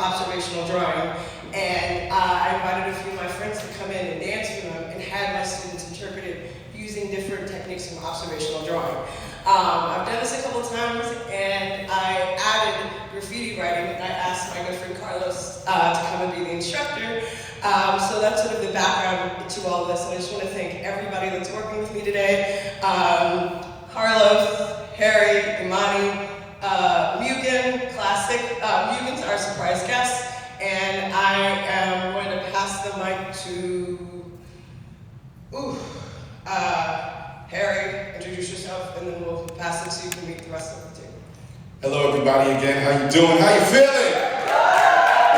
observational drawing, and I invited a few of my friends to come in and dance with them and had my students interpret it using different techniques of observational drawing. I've done this a couple of times, and I added graffiti writing, and I asked my good friend Carlos to come and be the instructor. So that's sort of the background to all of this, and I just want to thank everybody that's working with me today. Carlos, Harry, Imani, Mugen, Classic. Mugen's our surprise guest, and I am going to pass the mic to Harry. Introduce yourself, and then we'll pass it so you can meet the rest of the team. Hello, everybody. Again, how you doing? How you feeling?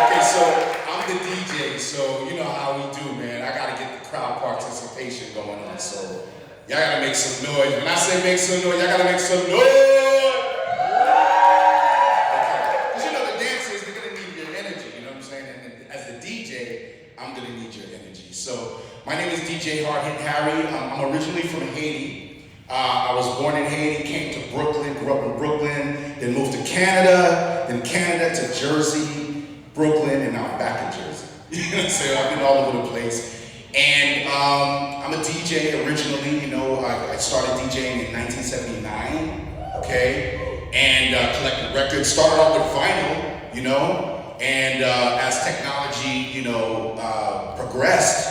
Okay, so I'm the DJ, so you know how we do, man. I gotta get the crowd participation going on, so y'all gotta make some noise. When I say make some noise, y'all gotta make some noise. Okay, because you know the dancers, they're gonna need your energy. You know what I'm saying? And as the DJ, I'm gonna need your energy. So my name is DJ Hard Hit Harry. I'm originally from Haiti. I was born in Haiti, came to Brooklyn, grew up in Brooklyn, then moved to Canada, then Canada to Jersey, Brooklyn, and now I'm back in Jersey. You know what I'm saying? I've been all over the place. And I'm a DJ originally, you know, I started DJing in 1979, okay? And collected records, started off with vinyl, you know? And as technology, you know, progressed,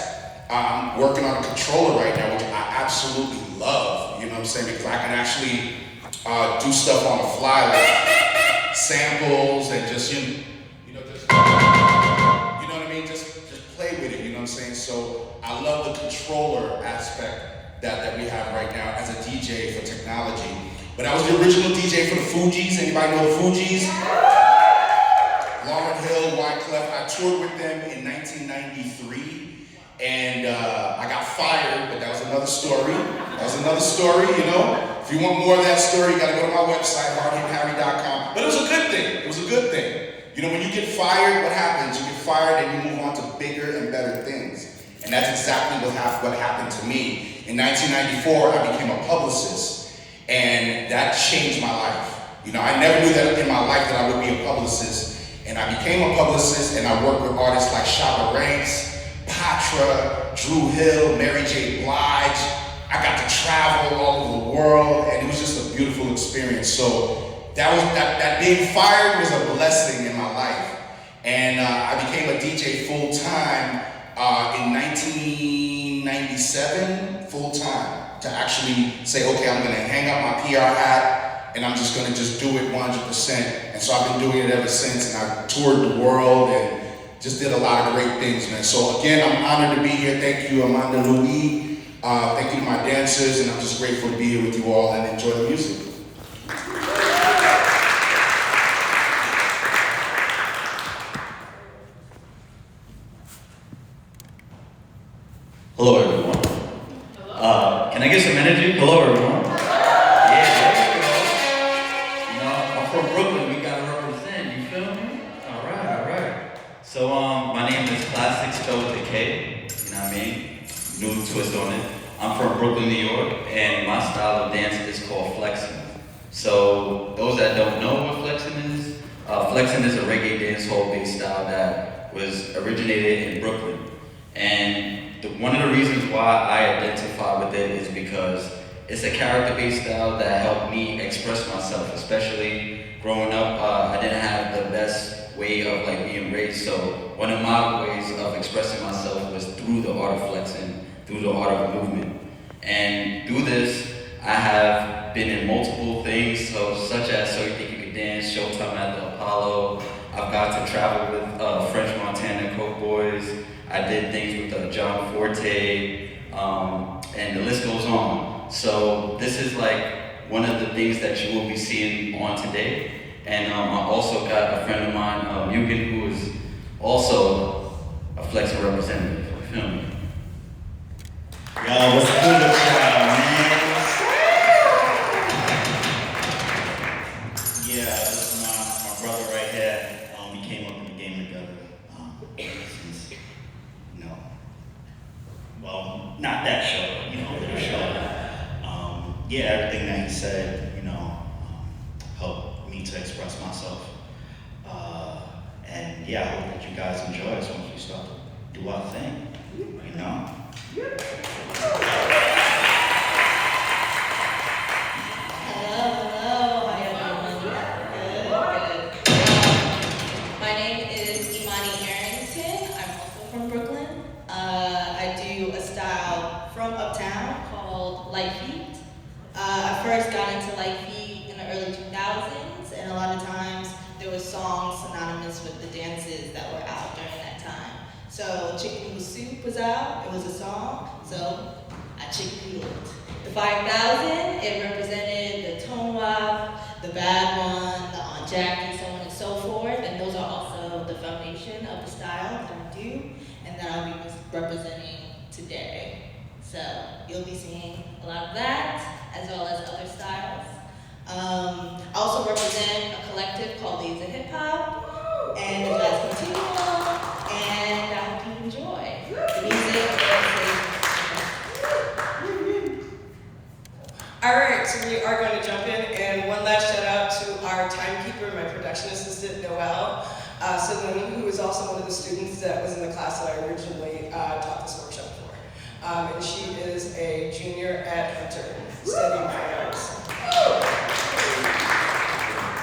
I'm working on a controller right now, which I absolutely love, you know what I'm saying? Because I can actually do stuff on the fly, like samples and just, you know what I mean? Just play with it, you know what I'm saying? So I love the controller aspect that we have right now as a DJ for technology. But I was the original DJ for the Fugees. Anybody know the Fugees? Lauryn Hill, Wyclef. I toured with them in 1993. And I got fired, but that was another story. That was another story, you know? If you want more of that story, you gotta go to my website, hardhitharry.com. But it was a good thing. It was a good thing. You know, when you get fired, what happens? You get fired and you move on to bigger and better things. And that's exactly what happened to me. In 1994, I became a publicist, and that changed my life. You know, I never knew that in my life that I would be a publicist. And I became a publicist, and I worked with artists like Shabba Ranks, Patra, Drew Hill, Mary J. Blige. I got to travel all over the world, and it was just a beautiful experience. So that being fired was a blessing in my life. And I became a DJ full-time in 1997, full-time, to actually say, okay, I'm gonna hang up my PR hat, and I'm just gonna do it 100%. And so I've been doing it ever since, and I've toured the world, and just did a lot of great things, man. So again, I'm honored to be here. Thank you, Amanda Louis. Thank you to my dancers, and I'm just grateful to be here with you all and enjoy the music. Hello, everyone. Can I get some energy? Hello, everyone. Yeah, there we go. You know, I'm from Brooklyn. We gotta represent. You feel me? All right. So, my name is Classic, spelled with a K. You know what I mean? New twist on it. I'm from Brooklyn, New York, and my style of dance is called Flexn. So, those that don't know what Flexn is a reggae dancehall-based style that was originated in Brooklyn. And one of the reasons why I identify with it is because it's a character-based style that helped me express myself, especially growing up. I didn't have the best way of being raised, so one of my ways of expressing myself was through the art of flexing, through the art of movement. And through this, I have been in multiple things, such as So You Think You Could Dance, Showtime at the Apollo. I've got to travel with French Montana Coke Boys. I did things with John Forte, and the list goes on. So this is one of the things that you will be seeing on today. And I also got a friend of mine, Mugen, who is also a Flexn representative. You feel me? Yo, what's good with y'all, man? Yeah, this is my brother right here. We came up in the game together. Since, well, not that show, the show. Yeah, everything that he said, helped me to express myself. And yeah, I hope that you guys enjoy us once we start to do our thing, you know? Hello, how y'all doing? Good. My name is Imani Arrington. I'm also from Brooklyn. I do a style from uptown called Lite. I first got into Lite in the early 2000s, and a lot of times there were songs synonymous with the dances that were out during that time. So Chicken Noodle Soup was out. It was a song, so I chicken noodled. The 5000, it represented the tone wop, the bad one, the Aunt Jackie, so on and so forth. And those are also the foundation of the style that I do and that I'll be representing today. So you'll be seeing a lot of that as well as other styles. I also represent a collective called Laser Hip Hop and the Jazz Continuum, and I hope you enjoy the music. All right, so we are going to jump in, and one last shout out to our timekeeper, my production assistant, Noelle, who is also one of the students that was in the class that I originally taught this workshop for. And she is a junior at Hunter, studying fine arts.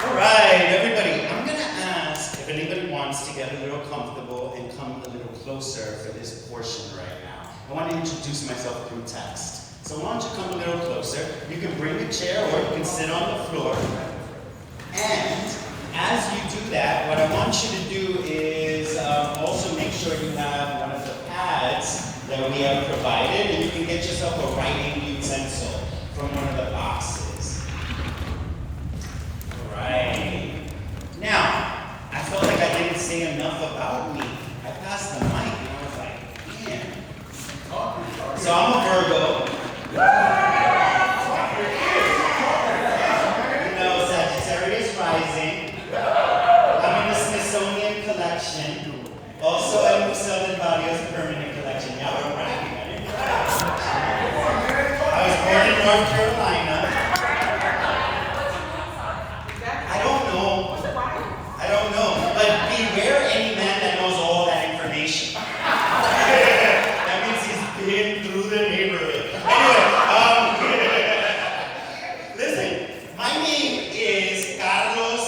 All right, everybody, I'm gonna ask if anybody wants to get a little comfortable and come a little closer for this portion right now. I want to introduce myself through text. So why don't you come a little closer? You can bring a chair or you can sit on the floor. And as you do that, what I want you to do is also make sure you have one of the pads that we have provided, and you can get yourself a writing utensil from one of the boxes. All right. Now, I felt like I didn't say enough about me. I passed the mic and I was like, man. So I'm a Virgo. You know, Sagittarius rising. I'm in the Smithsonian collection. Also, I moved Southern Barrios permanent collection. Y'all are bragging. I didn't brag. I was born in North Carolina. I don't know. But beware any man that knows all that information. That means he's been through the neighborhood. Anyway, listen, my name is Carlos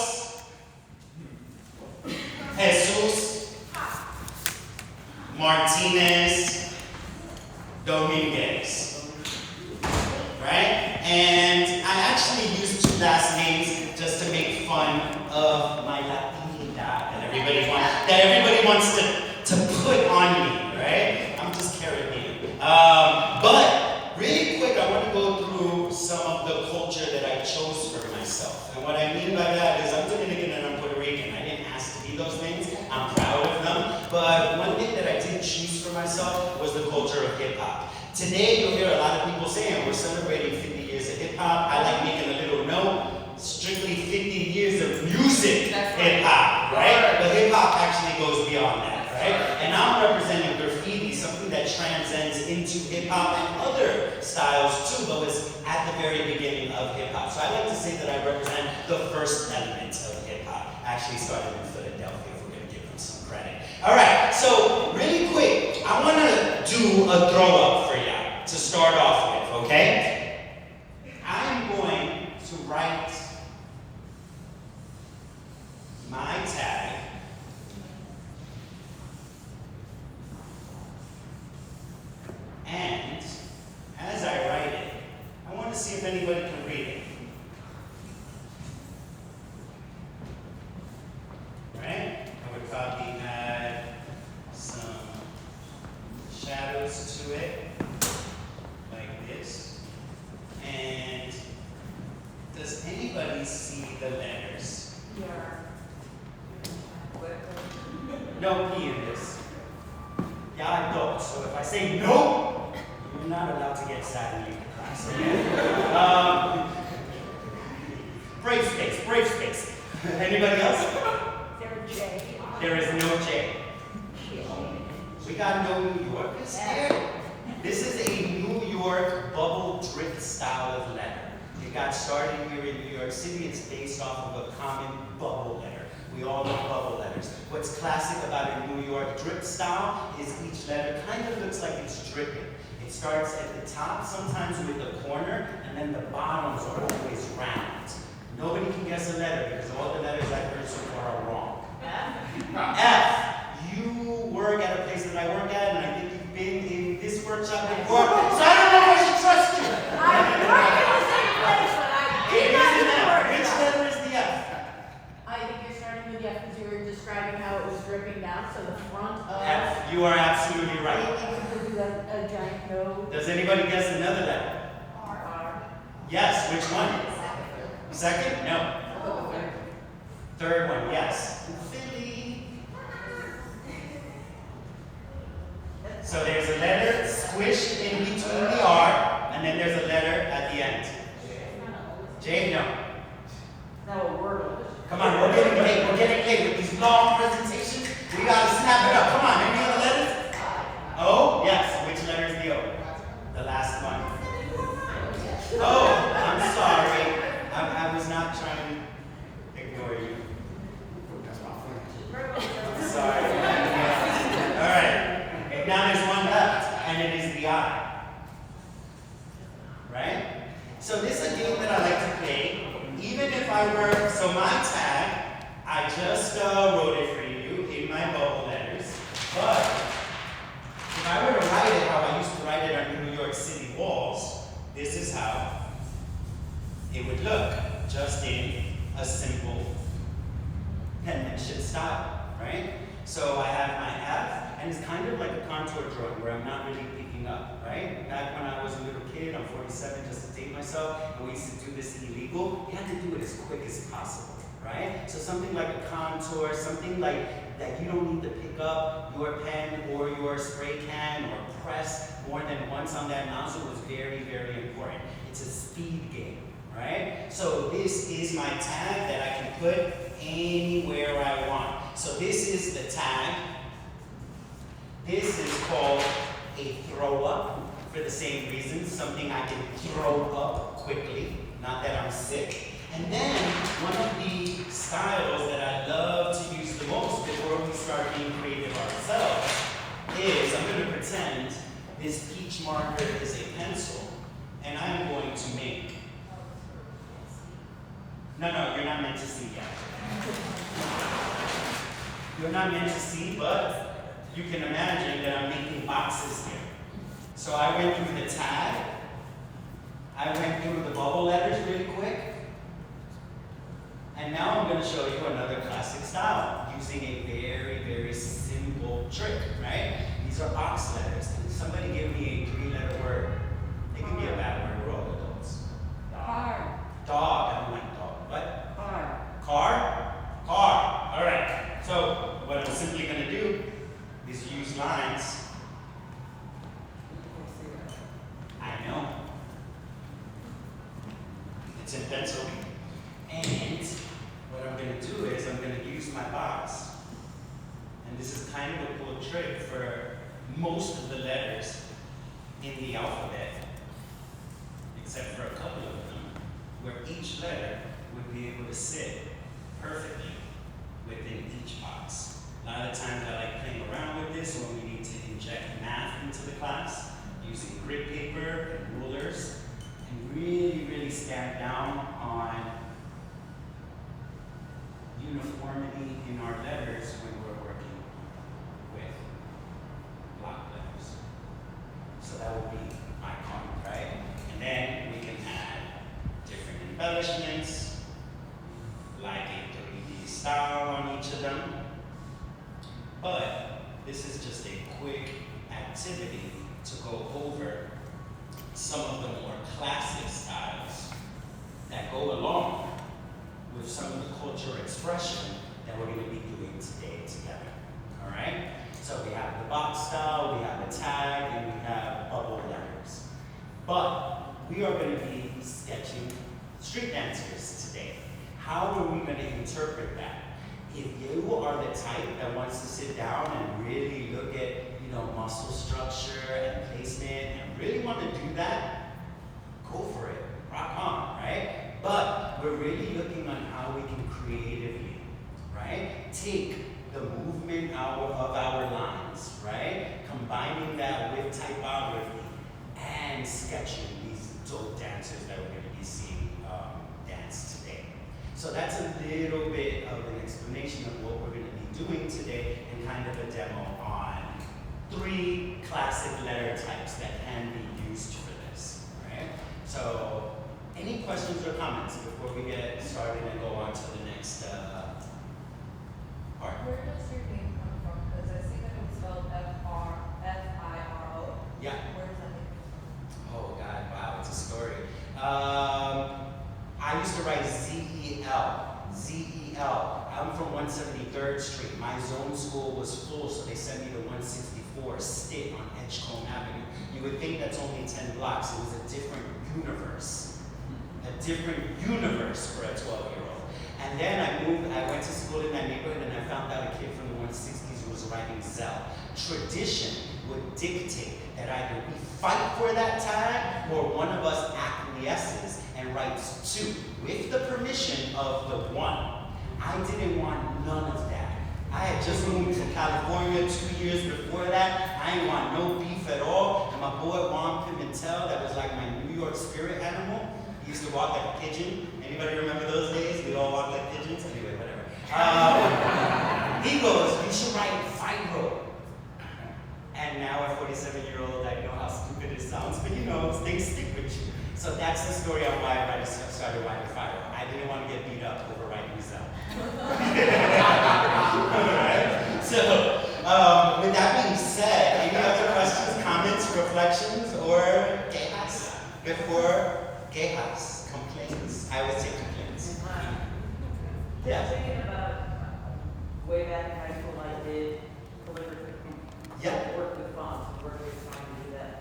Jesus Martinez Dominguez, right? And I actually use two last names just to make fun of my Latinidad that everybody wants to put on me, right? I'm just Caribbean. But really quick, I want to go through some of the culture that I chose for myself. And what I mean by that is I'm Dominican and I'm Puerto Rican. I didn't ask to be those things. I'm proud of them. But one thing that I did choose for myself was the culture of hip hop. Today, you'll hear a lot of people saying we're celebrating 50 years of hip hop. I like making a little note. Strictly 50 years of music hip hop, right? But hip hop actually goes beyond that, right? And I'm representing graffiti, something that transcends into hip hop and other styles too, but was at the very beginning of hip hop. So I like to say that I represent the first element of hip hop. Actually started in Philadelphia, if we're gonna give them some credit. All right, so really quick, I wanna do a throw up for you to start off with, okay? I'm going to write my tag and as I write it, I want to see if anybody can read it. Right? I would probably add some shadows to it, like this. And does anybody see the letters? No P in this. Yeah, I don't. So if I say no, you're not allowed to get sad in the class, okay? Brave space, brave space. Anybody else? There is no J. We got no New Yorkers here. This is a New York bubble drift style of letter. It got started here in New York City. It's based off of a common bubble letter. We all know bubble letters. What's classic about a New York drip style is each letter kind of looks like it's dripping. It starts at the top, sometimes with the corner, and then the bottoms are always round. Nobody can guess a letter because all the letters I've heard so far are wrong. F. You work at a place that I work at, and I think you've been in this workshop before, so I don't know if I should trust you. I work in the same place, but I It did not is an do F. work. Which letter is the F? I think you're starting with the F because you were describing how it was dripping down, so the front of. F. You are absolutely right. It could be like a giant node. Does anybody guess another letter? R. Yes, which one? Second? No. Oh, third. Third one, yes. Philly. So there's a letter squished in between the R, and then there's a letter at the end. J, no. Now a word. Come on, we're getting late. We're getting late with these long presentations. We gotta snap it up. Come on, any other letters? O? Yes. Which letter is the O? The last one. Oh, I'm sorry. I was not trying to ignore you. That's my friend. I'm sorry. All right. Now there's one left, and it is the I. Right? So this is a game that I like to play. Even if I were, so my tag, I just wrote it for you in my bubble letters. But if I were to write it how I used to write it on New York City walls, this is how it would look, just in a simple penmanship style, right? So I have my F, and it's kind of like a contour drawing where I'm not really picking up, right? Back when I was a little kid, I'm 47 just to date myself, and we used to do this illegal. You had to do it as quick as possible, right? So something like a contour, something like that you don't need to pick up your pen or your spray can or press more than once on that nozzle was very, very important. It's a speed game. Right? So this is my tag that I can put anywhere I want. So this is the tag. This is called a throw up for the same reason, something I can throw up quickly, not that I'm sick. And then one of the styles that I love to use the most before we start being creative ourselves is I'm going to pretend this peach marker is a pencil, and I'm going to make. No, you're not meant to see yet. You're not meant to see, but you can imagine that I'm making boxes here. So I went through the tag. I went through the bubble letters really quick. And now I'm going to show you another classic style using a very, very simple trick, right? These are box letters. And if somebody give me a 3-letter word, it can be a bad word, we're all adults. Car. Dog, I don't like dog. What? Car. Car? Car. All right. So what I'm simply going to do is use lines. I know. It's in pencil. And what I'm going to do is I'm going to use my box. And this is kind of a cool trick for most of the letters in the alphabet, except for a couple of them, where each letter would be able to sit perfectly within each box. A lot of times I like playing around with this when we need to inject math into the class, using grid paper and rulers, and really, really stamp down on uniformity in our letters when we're working with block letters. So that would be my comment, right? And then we can add different embellishments, like a 3D style on each of them. But this is just a quick activity to go over some of the more classic styles that go along with some of the cultural expression that we're going to be doing today together. All right? So we have the box style, we have the tag, and we have bubble letters. But we are going to be sketching street dancers today. How are we going to interpret that? If you are the type that wants to sit down and really look at, muscle structure and placement and really want to do that, go for it. Rock on, right? But we're really looking on how we can creatively, right? of our lines, right? Combining that with typography and sketching these dope dancers that we're going to be seeing dance today. So that's a little bit of an explanation of what we're going to be doing today and kind of a demo on 3 classic letter types that can be used for this, right? So any questions or comments before we get started and go on to the next part? Where does your name come from? Because I see that it was spelled F-I-R-O. Yeah. Where does that name come Oh God, wow, it's a story. I used to write Z-E-L. Z-E-L. I'm from 173rd Street. My zone school was full, so they sent me to 164 Stitt on Edgecombe Avenue. You would think that's only 10 blocks. It was a different universe. A different universe for a 12-year-old. And then I went to school in that neighborhood and I found out a kid from the 160s who was writing Zell. Tradition would dictate that either we fight for that tag or one of us acquiesces and writes 2 with the permission of the 1. I didn't want none of that. I had just moved from California 2 years before that. I didn't want no beef at all. And my boy Juan Pimentel, that was like my New York spirit animal. He used to walk like a pigeon. Anybody remember those days? We all walked like pigeons? Anyway, whatever. He goes, you should write Fibro. And now at 47-year-old, I know how stupid it sounds, but you know, things stick with you. So that's the story on why I started writing Fibro. I didn't want to get beat up over writing Zell. Alright? So, with that being said, any other questions, comments, reflections, or quejas before quejas, complaints? I would say complaints. Yeah. Thinking about way back in high school, I did calligraphy. Yeah. I worked with fonts, worked with trying to do that.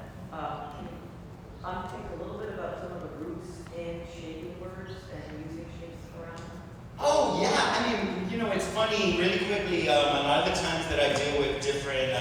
Can you think a little bit about some of the roots in shaping words and using shapes around? Oh yeah, I mean, you know, it's funny. Really quickly, a lot of the times that I deal with different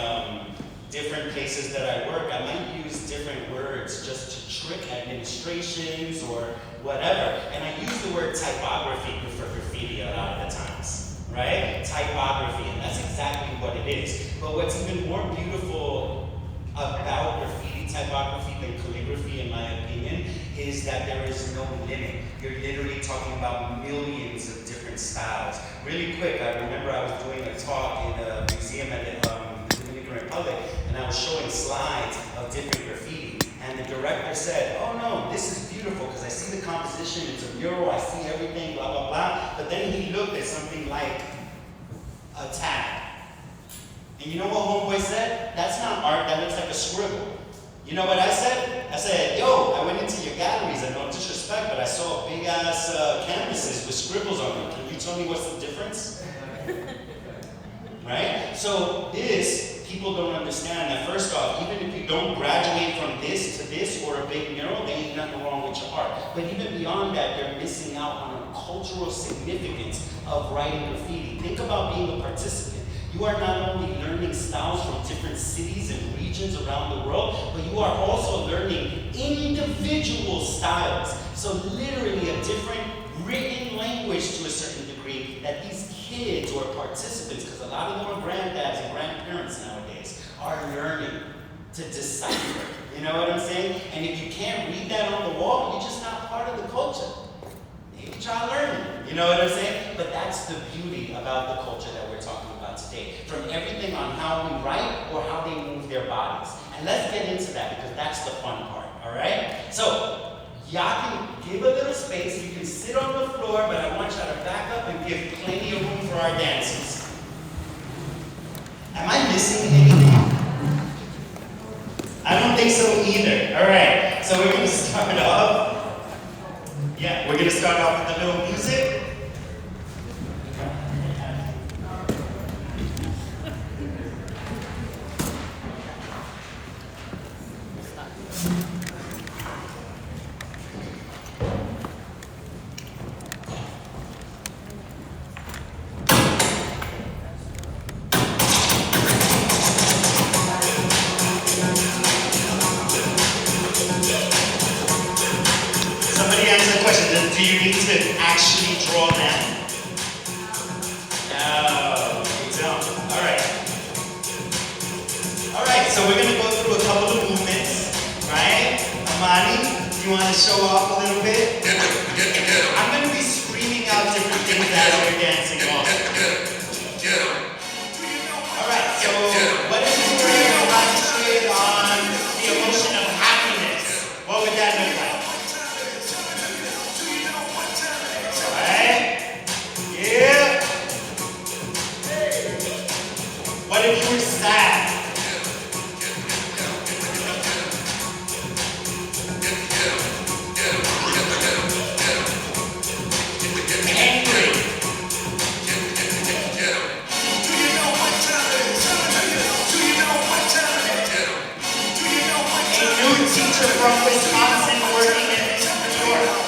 places that I work, I might use different words just to trick administrations or whatever. And I use the word typography for graffiti a lot of the times, right? Typography, and that's exactly what it is. But what's even more beautiful about graffiti typography than calligraphy, in my opinion, is that there is no limit. You're literally talking about millions of different styles. Really quick, I remember I was doing a talk in a museum at the Dominican Republic, and I was showing slides of different graffiti. And the director said, oh no, this is beautiful because I see the composition, it's a mural, I see everything, blah, blah, blah. But then he looked at something like a tag. And you know what homeboy said? That's not art, that looks like a scribble. You know what I said? I said, yo, I went into your galleries, and no disrespect, but I saw big ass canvases with scribbles on them. Can you tell me what's the difference? Right? So this, people don't understand that first off, even if you don't graduate from this to this or a big mural, there ain't nothing wrong with your art. But even beyond that, you're missing out on a cultural significance of writing graffiti. Think about being a participant. You are not only learning styles from different cities and regions around the world, but you are also learning individual styles. So literally a different written language to a certain degree that these kids or participants, because a lot of them are granddads and grandparents nowadays, are learning to decipher. You know what I'm saying? And if you can't read that on the wall, you're just not part of the culture. Maybe try learning. You know what I'm saying? But that's the beauty about the culture that we're talking about today. From everything on how we write or how they move their bodies. And let's get into that because that's the fun part, all right? So, y'all can give a little space. You can sit on the floor, but I want y'all to back up and give plenty of room for our dancers. Am I missing anything? I don't think so either. All right, so we're going to start off. Yeah, we're going to start off with a little music. Somebody answer the question, do you need to actually draw so we're gonna go through a couple of movements, right? Amani, you wanna show off a little bit? I'm gonna be screaming out different things as we're dancing also. Alright, so what if we were to concentrate on the emotion of happiness? What would that look like? Alright? Yeah. What if you were sad? Angry. A new teacher from Wisconsin working in New York.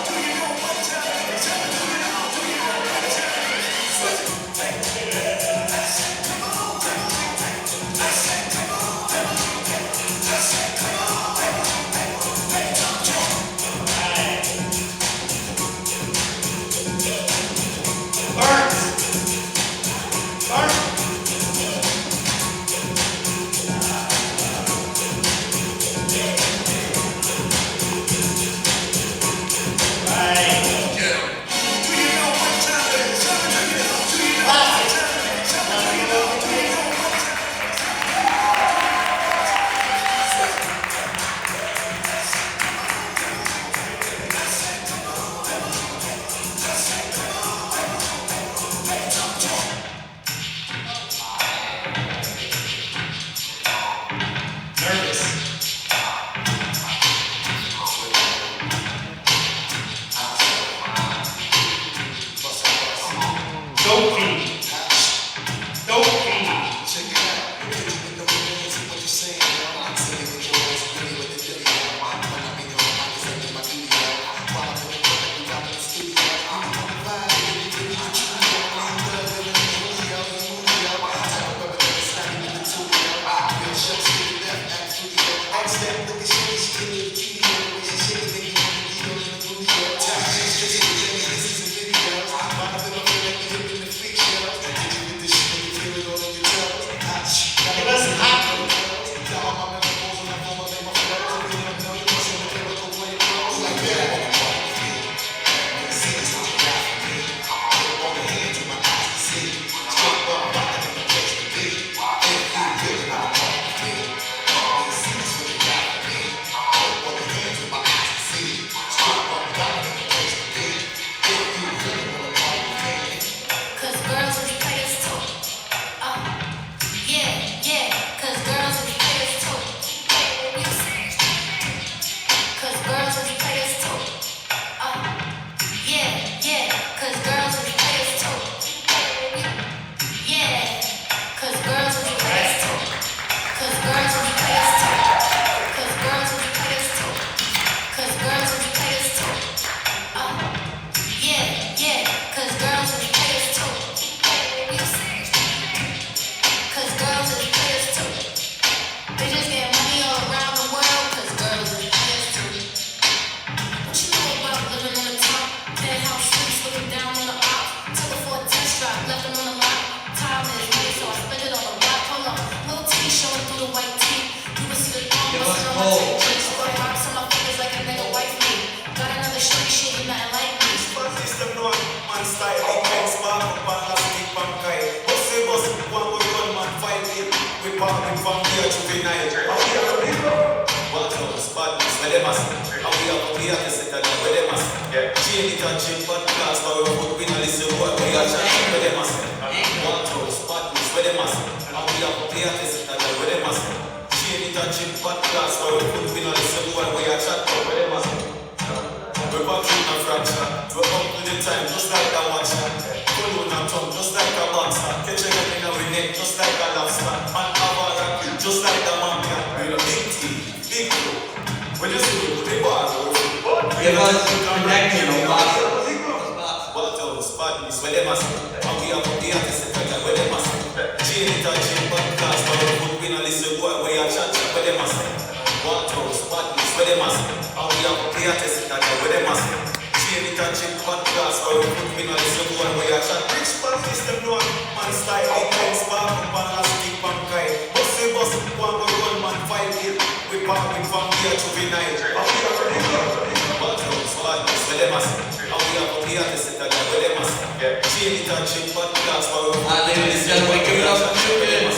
Everybody give it up for Julian.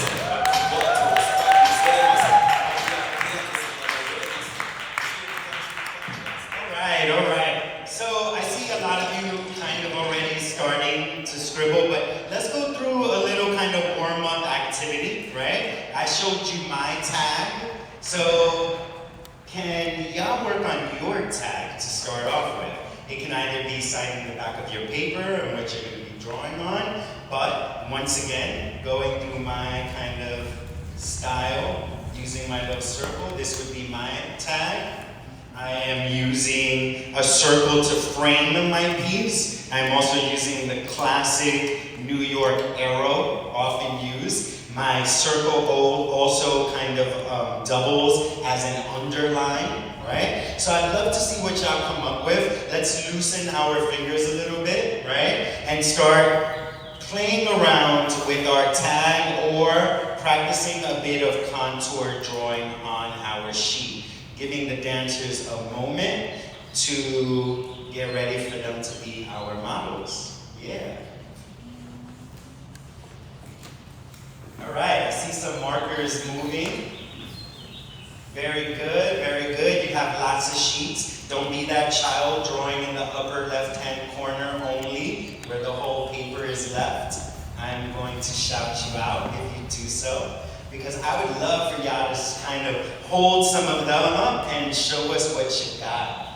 All right. So I see a lot of you kind of already starting to scribble, but let's go through a little kind of warm-up activity, right? I showed you my tag. So can y'all work on your tag to start off with? It can either be citing the back of your paper and what you're going to be drawing on, but once again, going through my kind of style, using my little circle, this would be my tag. I am using a circle to frame my piece. I'm also using the classic New York arrow, often used. My circle also kind of doubles as an underline, right? So I'd love to see what y'all come up with. Let's loosen our fingers a little bit, right? And start playing around with our tag or practicing a bit of contour drawing on our sheet, giving the dancers a moment to get ready for them to be our models. Yeah. All right, I see some markers moving. Very good, very good. You have lots of sheets. Don't be that child drawing in the upper left-hand corner only, where the whole paper is left. I'm going to shout you out if you do so, because I would love for y'all to kind of hold some of them up and show us what you got.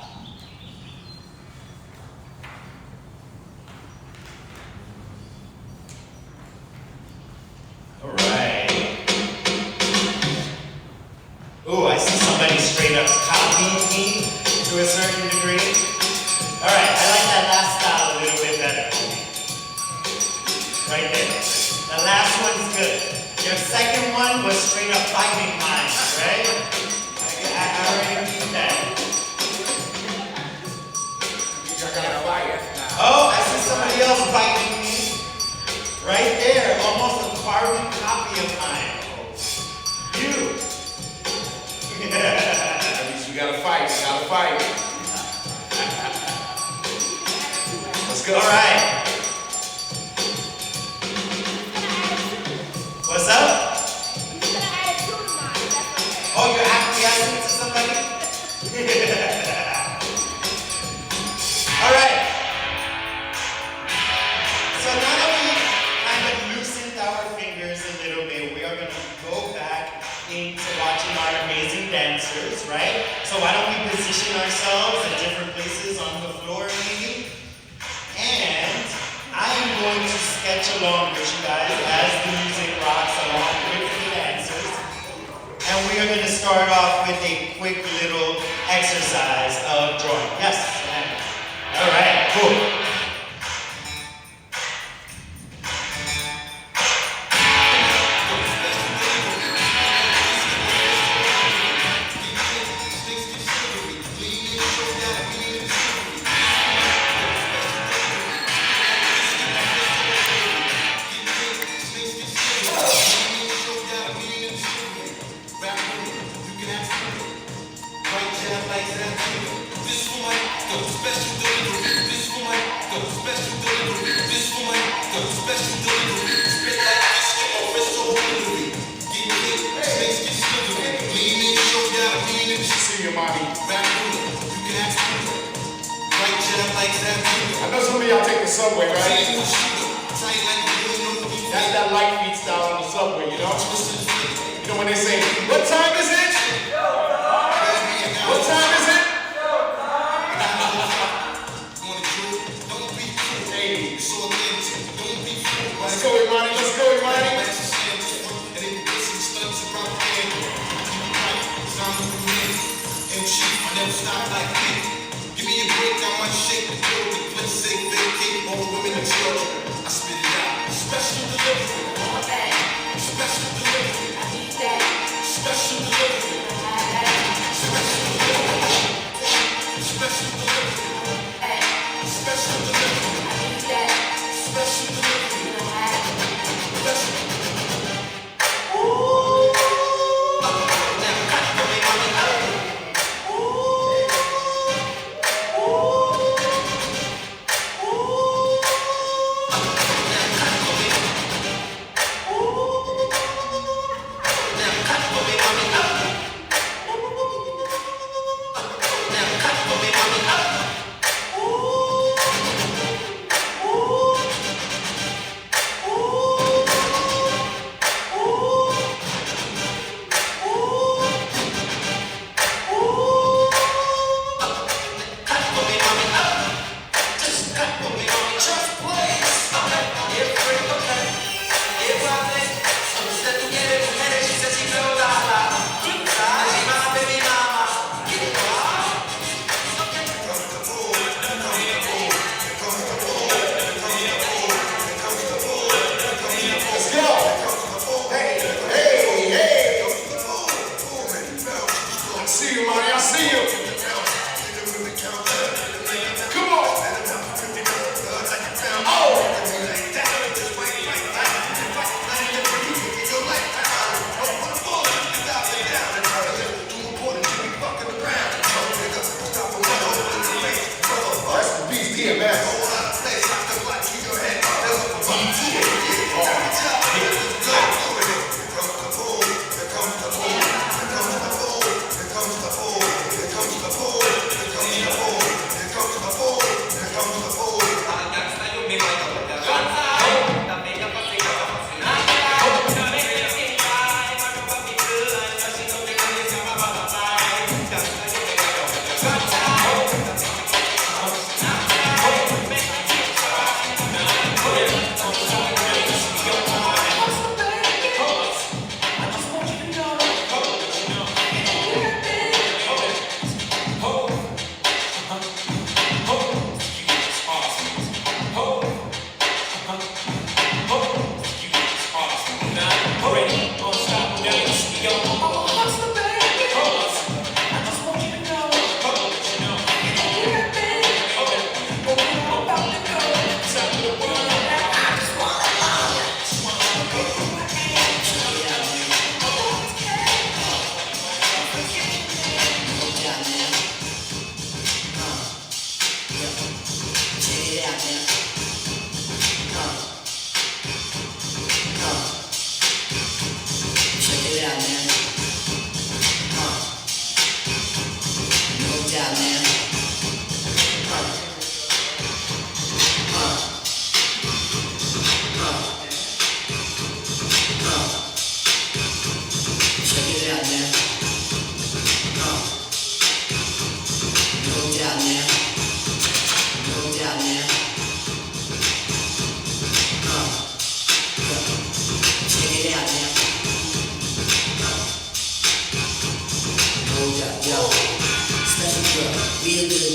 All right. Ooh, I see somebody straight up copying me to a certain degree. All right, I like that last style a little bit better. Right there. The last one's good. Your second one was straight up fighting mine, right? I already knew that. Oh, I see somebody else fighting me. Right there, almost a carbon copy of mine. You. At least we gotta fight, Let's go. All right. What's up? Oh, you're acquiescing to somebody? All right. So now that we kind of loosened our fingers a little bit, we are going to go back into watching our amazing dancers, right? So why don't we position ourselves at different places on the floor maybe? And I am going to sketch along with you guys as the music rocks along with the dancers. And we are going to start off with a quick little exercise of drawing. Yes? All right, cool. I know some of y'all take the subway, right? That's that light feet style on the subway, you know? You know when they say, what time is it? What time is it? Hey. Let's go, Imani. Let's go, Imani. I never stop like me. Give me a break, I might shake the building. Let's say vacate all women and children. I spit it out. Special delivery. Special delivery. Special delivery. Special delivery. Special delivery. Special delivery. Special delivery. Special.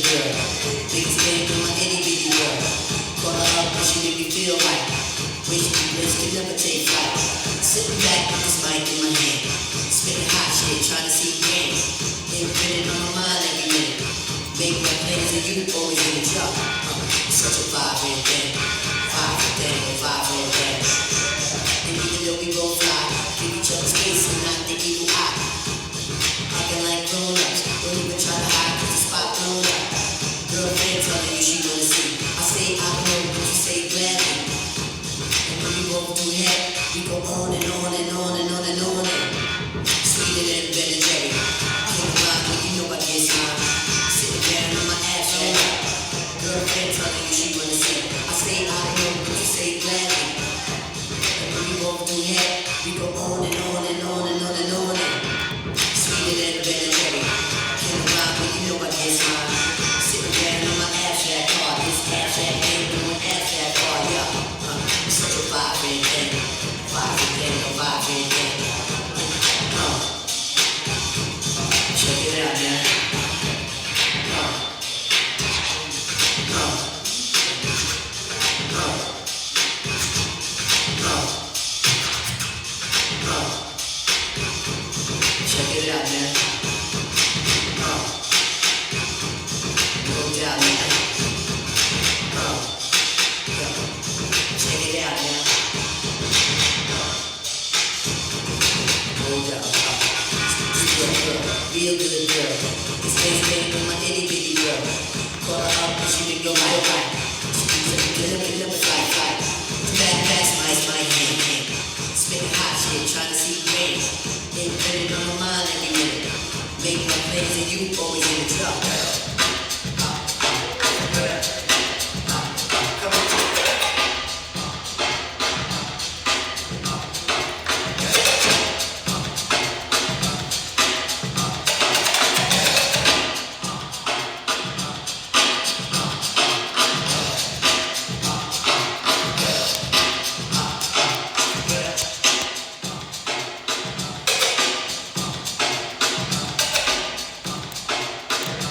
girl. Biggest thing in my itty bitty world. Call her up and she make me feel like wish me bliss could never take flight. Sitting back with this mic in my hand, spitting hot shit, trying to see games. Imprinted on my mind every minute. Make my plans and you always in the drop. Such a vibrant thing, vibrant thing, vibrant thing. And even though we both fly, give each other space and not the evil eye. Acting like grown-ups, don't even try to hide 'cause the spot blown up. Girlfriend telling you she wanna see. I say I know, but you say gladly. And when we both do head, we go on and on and on and on and on. Sweeter than Ben and Jerry. Can't lie, but you know I get mine. Sitting down on my ass all night. Girlfriend telling you she wanna see. I say I know, but you say gladly. And when we both do head, we go on and on and on and on and on. Sweeter than Ben and Jerry. Can't lie, but you know I get mine. Sitting down on my abstract card. This abstract thing, doing abstract card, yeah. Such a vibrant thing. Vibrant thing, a vibrant thing. Check it out, man. Check it out, man. No doubt, man. Check it out, man. No doubt. Real good girl. This face came from my itty bitty girl. Call her up and she make your life right. Get up, fight. Back, my hand. Spitting hot shit, trying to see grains. They put it on my mind every minute. Make my plans and you always in the drop.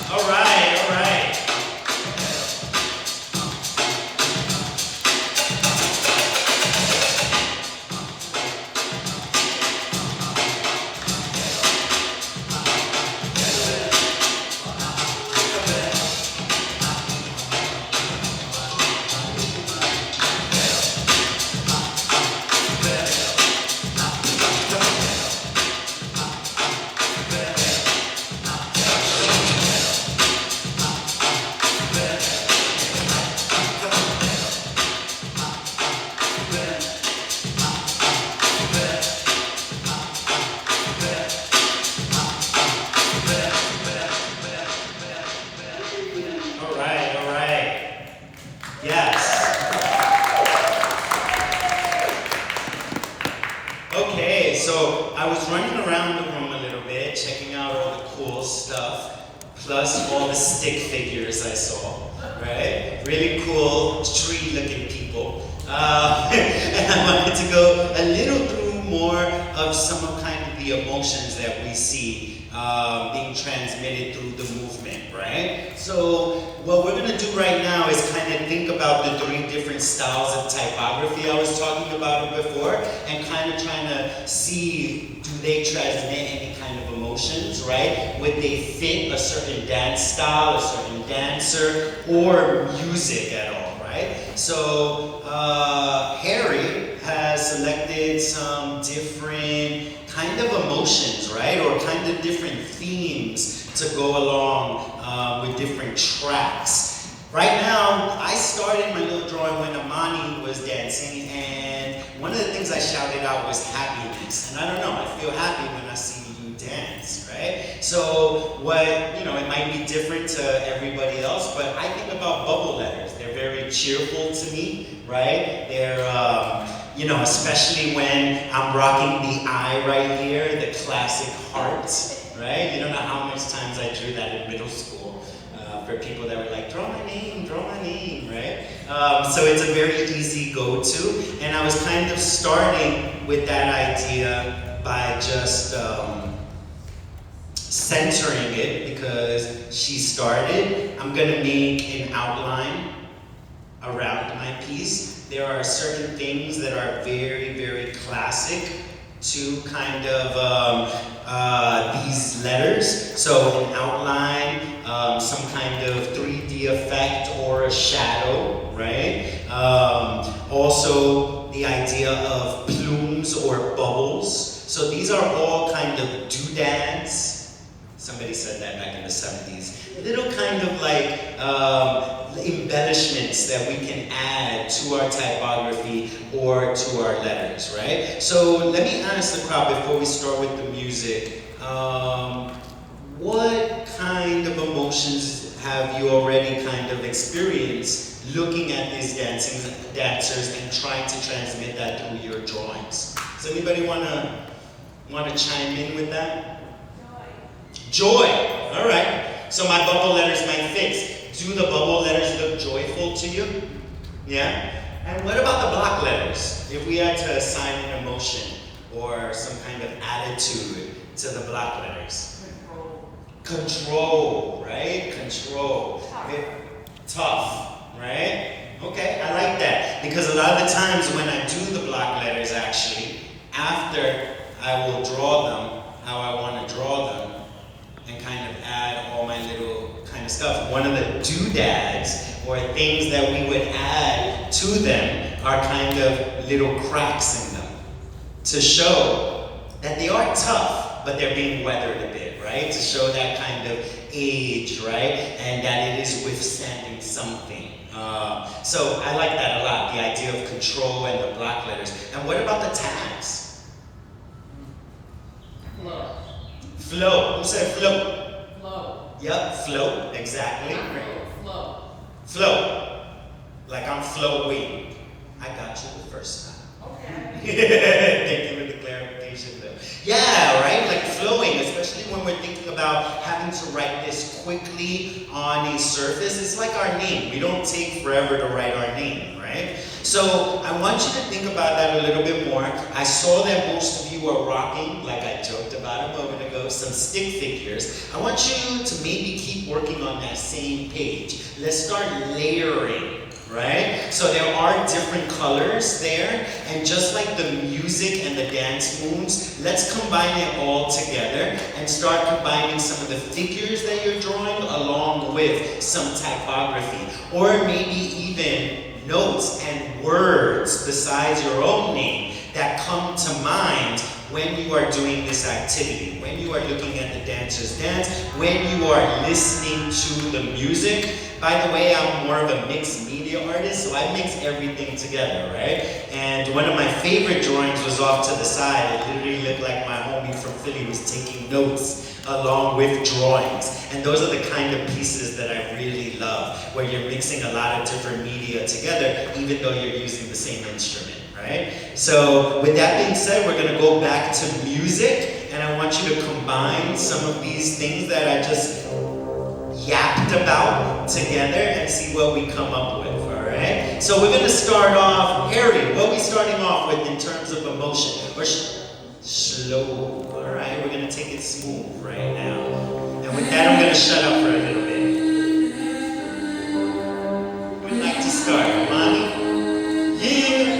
All right. Yes. Okay, so I was running around the room a little bit, checking out all the cool stuff, plus all the stick figures I saw, right? Really cool tree-looking people. And I wanted to go a little through more of some of kind of the emotions that we see being transmitted through the movement, right? So what we're gonna do right now is kind of think about the 3 different styles of typography I was talking about before, and kind of trying to see, do they transmit any kind of emotions, right? Would they fit a certain dance style, a certain dancer, or music at all, right? So Harry has selected some different kind of emotions, right? Or kind of different themes to go along with different tracks. Right now, I started my little drawing when Imani was dancing, and one of the things I shouted out was happiness. And I don't know, I feel happy when I see you dance, right? So what, you know, it might be different to everybody else, but I think about bubble letters. They're very cheerful to me, right? They're, you know, especially when I'm rocking the eye right here, the classic heart, right? You don't know how much times I drew that in middle school for people that were like, draw my name, right? So it's a very easy go-to, and I was kind of starting with that idea by just centering it because she started. I'm gonna make an outline around my piece. There are certain things that are very, very classic to kind of these letters. So an outline, some kind of 3D effect or a shadow, right? Also the idea of plumes or bubbles. So these are all kind of doodads. Somebody said that back in the 70s. Little kind of like embellishments that we can add to our typography or to our letters, right? So let me ask the crowd before we start with the music, what kind of emotions have you already kind of experienced looking at these dancers and trying to transmit that through your drawings? Does anybody wanna chime in with that? Joy. All right. So my bubble letters might fix. Do the bubble letters look joyful to you? Yeah? And what about the block letters? If we had to assign an emotion or some kind of attitude to the block letters. Control, right? Control. Tough, right? Okay, I like that. Because a lot of the times when I do the block letters actually, after I will draw them how I want to draw them and kind of add all my little kind of stuff. One of the doodads or things that we would add to them are kind of little cracks in them to show that they are tough, but they're being weathered a bit, right? To show that kind of age, right? And that it is withstanding something. So I like that a lot, the idea of control and the block letters. And what about the tags? Flow. Flow. Who said flow? Flow. Yep, flow, exactly. Flow. Flow. Like I'm flowing. I got you the first time. Okay. Thank you for the clarification though. Yeah, right? Like flowing, especially when we're thinking about having to write this quickly on a surface. It's like our name. We don't take forever to write our name, right? So I want you to think about that a little bit more. I saw that most of you are rocking, like I joked about a moment ago, some stick figures. I want you to maybe keep working on that same page. Let's start layering. Right? So there are different colors there, and just like the music and the dance moves, let's combine it all together and start combining some of the figures that you're drawing along with some typography, or maybe even notes and words besides your own name that come to mind when you are doing this activity, when you are looking at the dancers dance, when you are listening to the music. By the way, I'm more of a mixed media artist, so I mix everything together, right? And one of my favorite drawings was off to the side. It literally looked like my homie from Philly was taking notes along with drawings. And those are the kind of pieces that I really love, where you're mixing a lot of different media together, even though you're using the same instrument, right? So with that being said, we're gonna go back to music, and I want you to combine some of these things that I just yapped about together and see what we come up with, all right? So we're gonna start off, Harry, what are we starting off with in terms of emotion? Or slow, all right? We're gonna take it smooth right now. And with that, I'm gonna shut up for a little bit. Who would like to start? Lonnie? Yeah!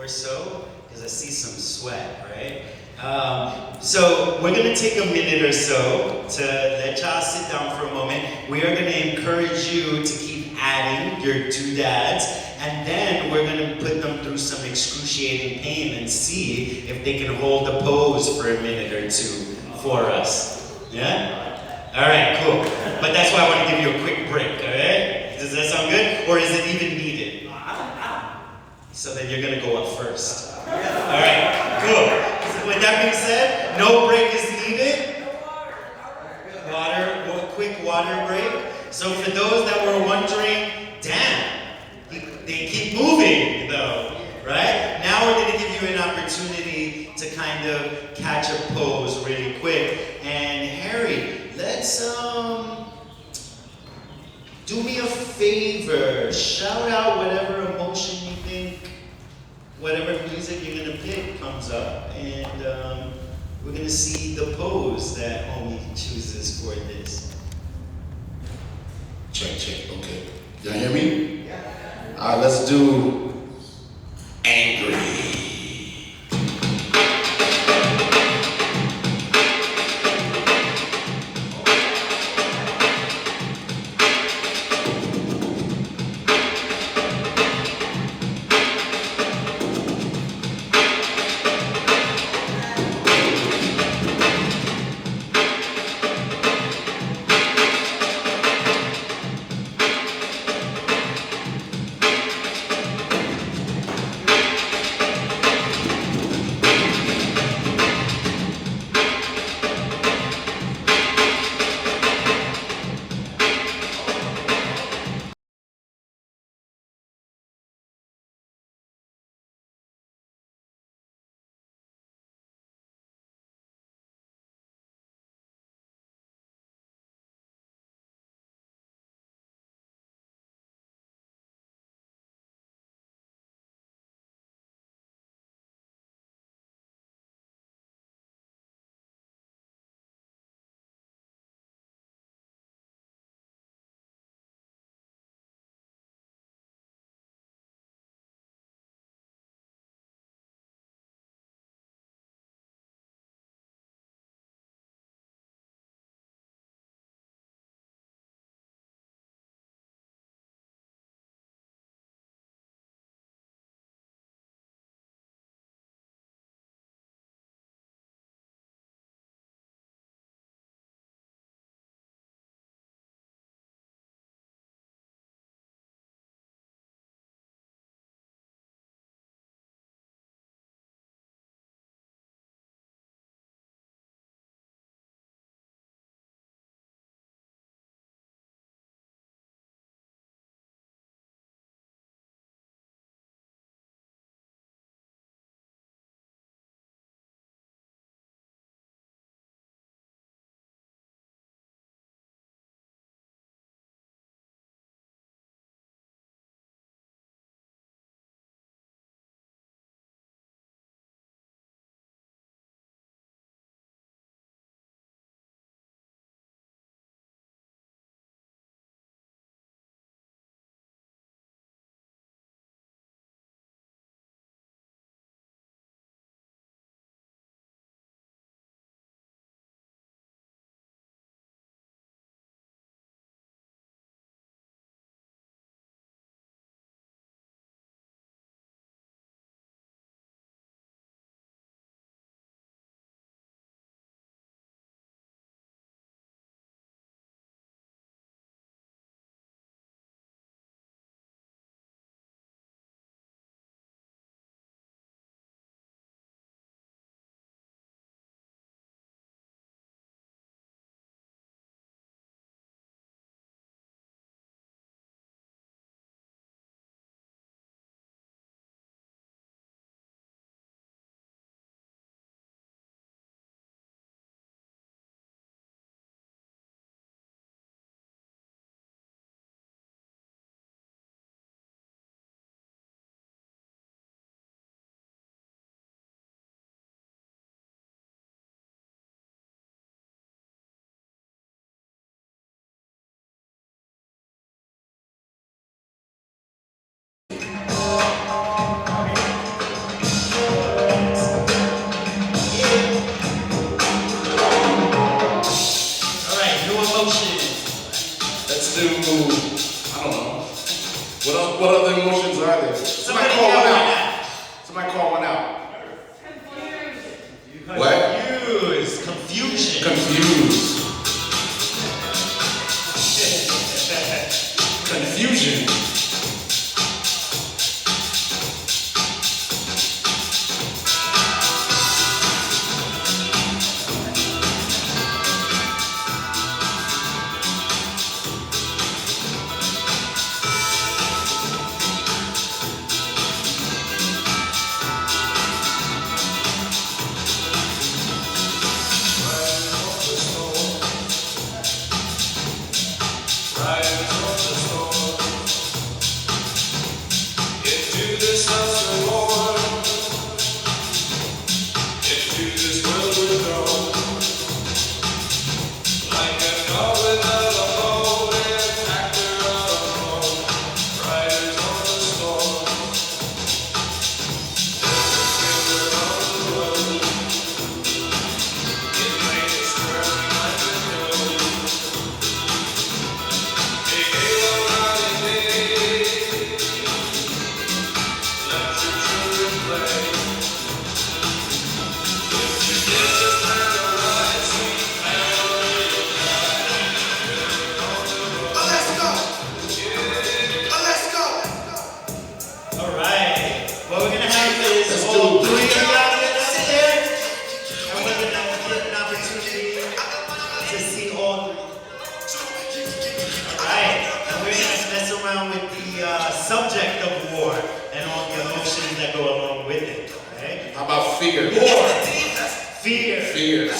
or so, because I see some sweat, right? So we're gonna take a minute or so to let y'all sit down for a moment. We are gonna encourage you to keep adding your doodads, and then we're gonna put them through some excruciating pain and see if they can hold the pose for a minute or two for us. Yeah? All right, cool. But that's why I want to give you a quick break, all right? Does that sound good? Or is it even needed? So then you're gonna go up first. All right, cool. So with that being said, no break is needed. Quick water break. So for those that were wondering, damn, they keep moving though, right? Now we're gonna give you an opportunity to kind of catch a pose really quick. And Harry, let's do me a favor. Shout out whatever emotion you think, whatever music you're gonna pick comes up, and we're gonna see the pose that homie chooses for this. Check, okay. Y'all hear me? Yeah. All right, let's do angry. that go along with it. Okay? How about fear? Fear. Fear.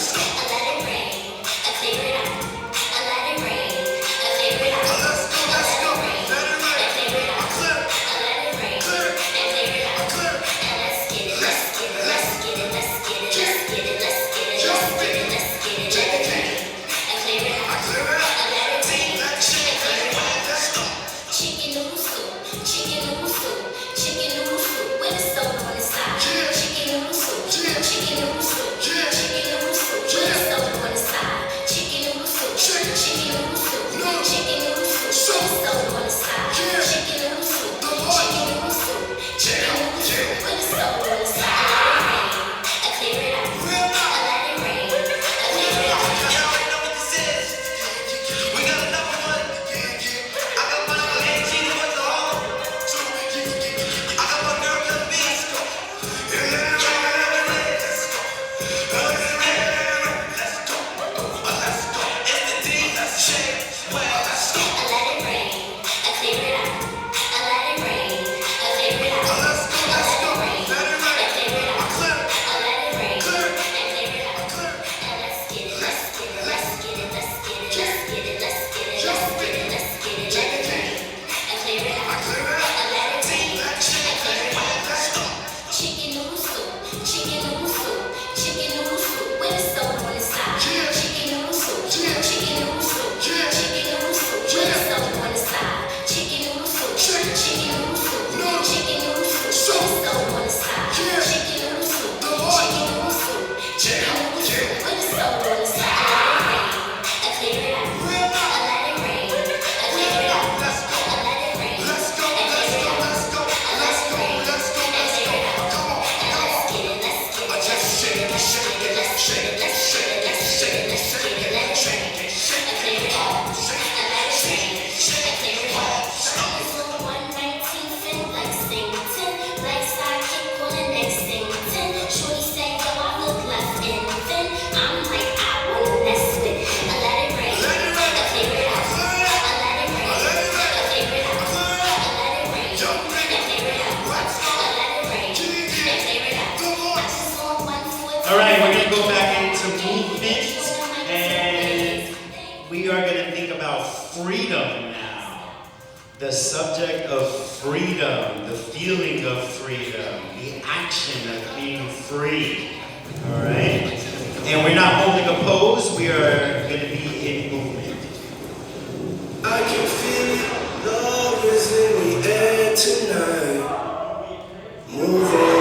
All right, we're gonna go back into movement, and we are gonna think about freedom now. The subject of freedom, the feeling of freedom, the action of being free. All right, and we're not holding a pose. We are gonna be in movement. I can feel it, love is in the air tonight. Move on.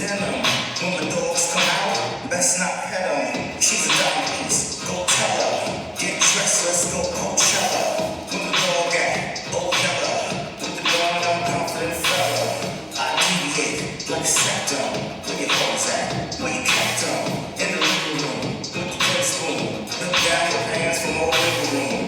denim. When the dogs come out, best not pet 'em. She's a dog piece, go tell her. Get dressed, let's go Coachella. When the dog at, oh Yella. With the gun, I'm confident fella. I deviate like septum. Where your hoes at? Where you kept 'em? In the living room, with the red spoon. Look down your pants from all wiggle room.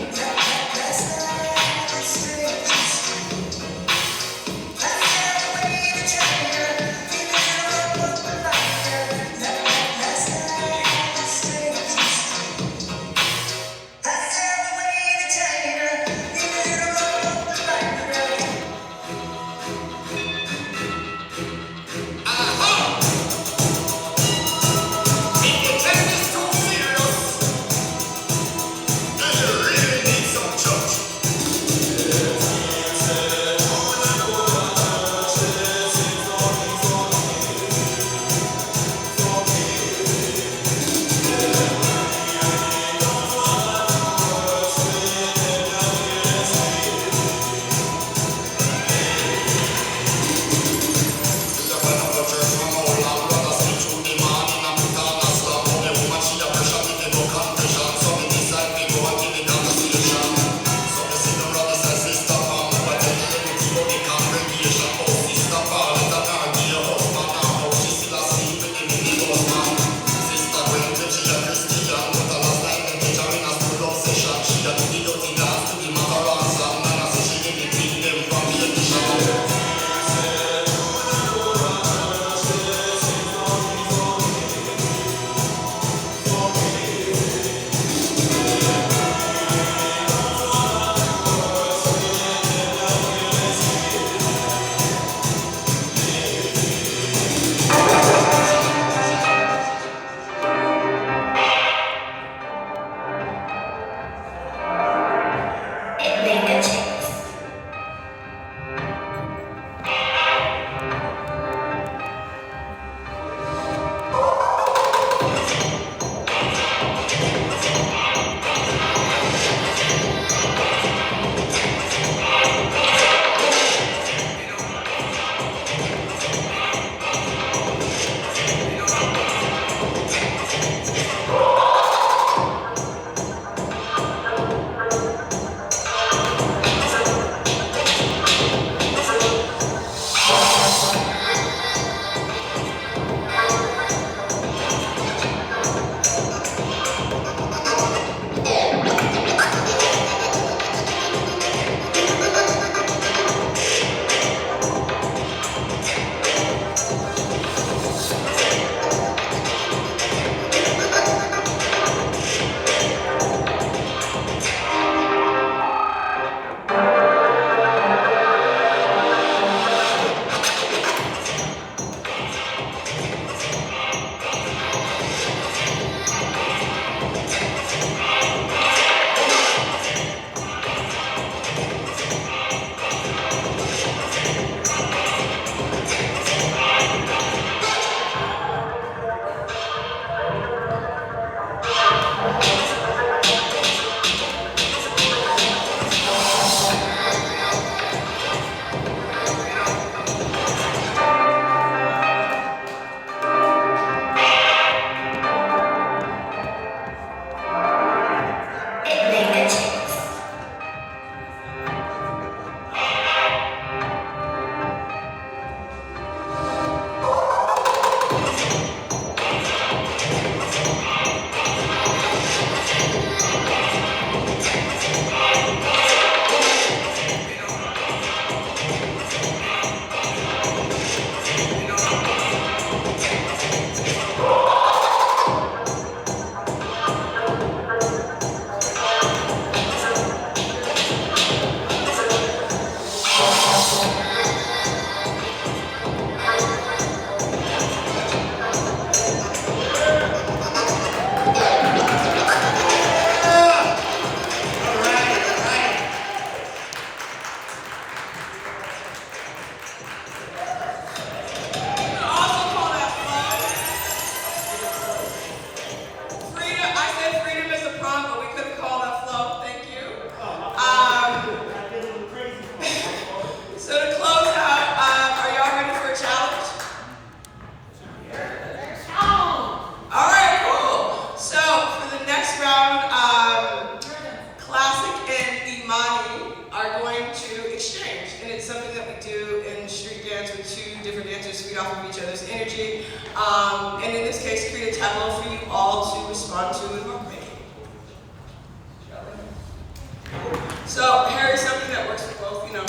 this energy. And in this case, create a tableau for you all to respond to and work making. So hair is something that works for both, you know.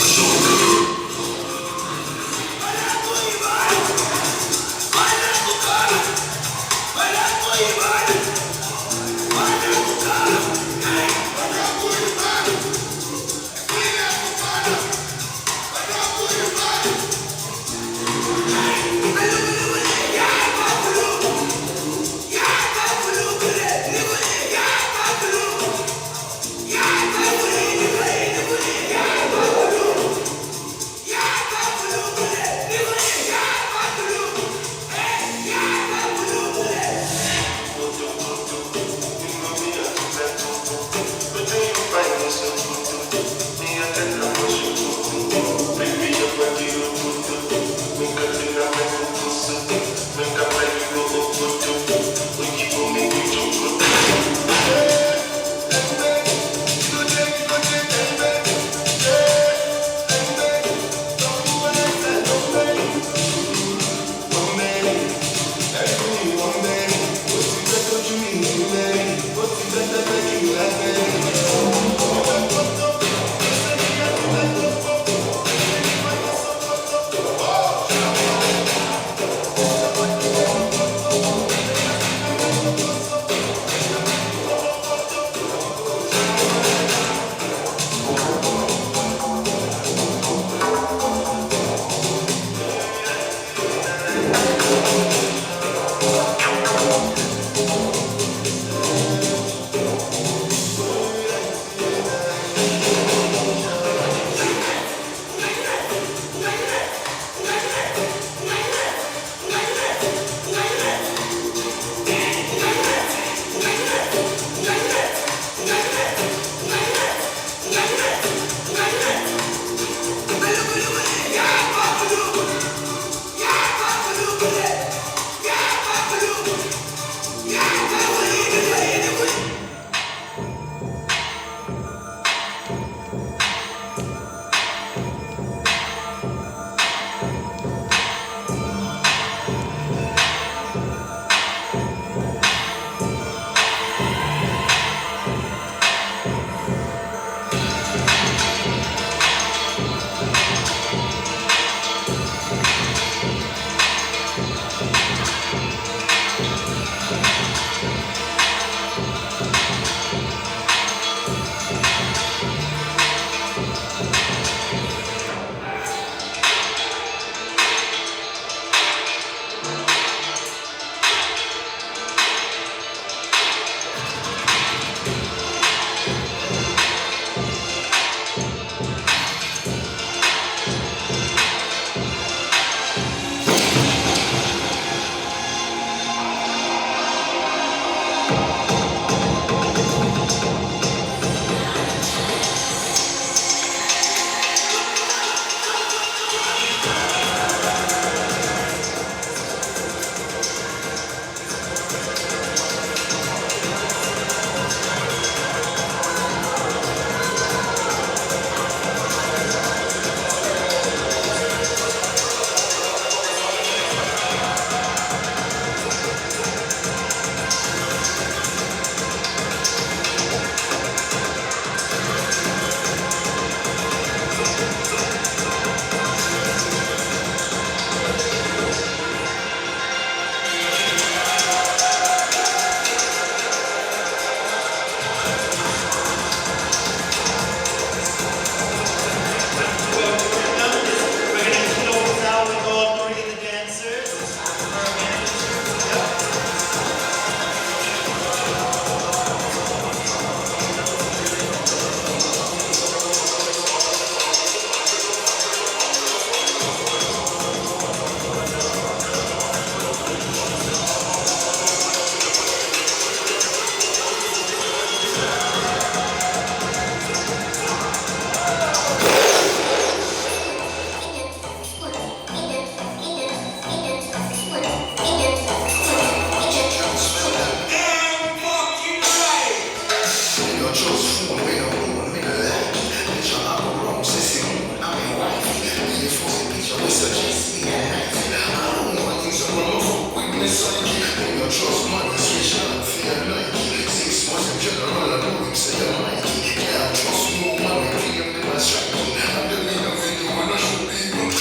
me psyche. When you trust money, switch on, fear Nike. 6 months in general, I know him say I'm Mikey. Can't trust no man, we claim them as shaggy. And them in a video, and I should be good.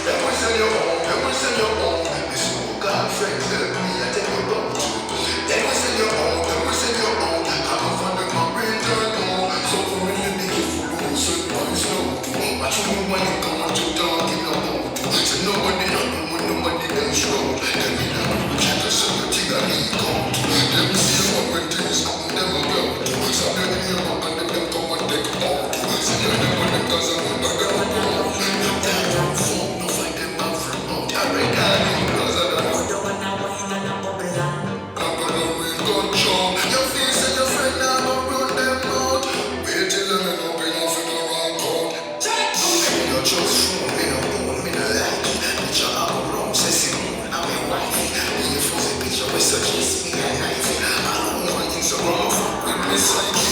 Them will sell your own, them will sell your own. This no girlfriend, help me, I tell you about you. Them will sell your own, them will sell your own. I'm a fan of my brain, turn on. So for really be careful, don't say one slow. I told you when you come out, you don't give no more. So nobody know when nobody else show. Tell me now, you can't say the thing I need come to. Let me see you up when things come, them a go to. So let me hear what and them come and take out. So you never know cause I'm a bag of a dog. You can't run phone, no find them out from out. I reckon you cause I don't know. don't wanna wine and a bubble and I'm gonna real good job. Your face and your friend now gonna run them out. Wait till them end up in a funeral court. You just phone, me no bone, me no like it. Picture I go wrong, say Simone, I'm your wife. Me for the picture, we suggest me a knife. I don't know Instagram, fuck with me psyche.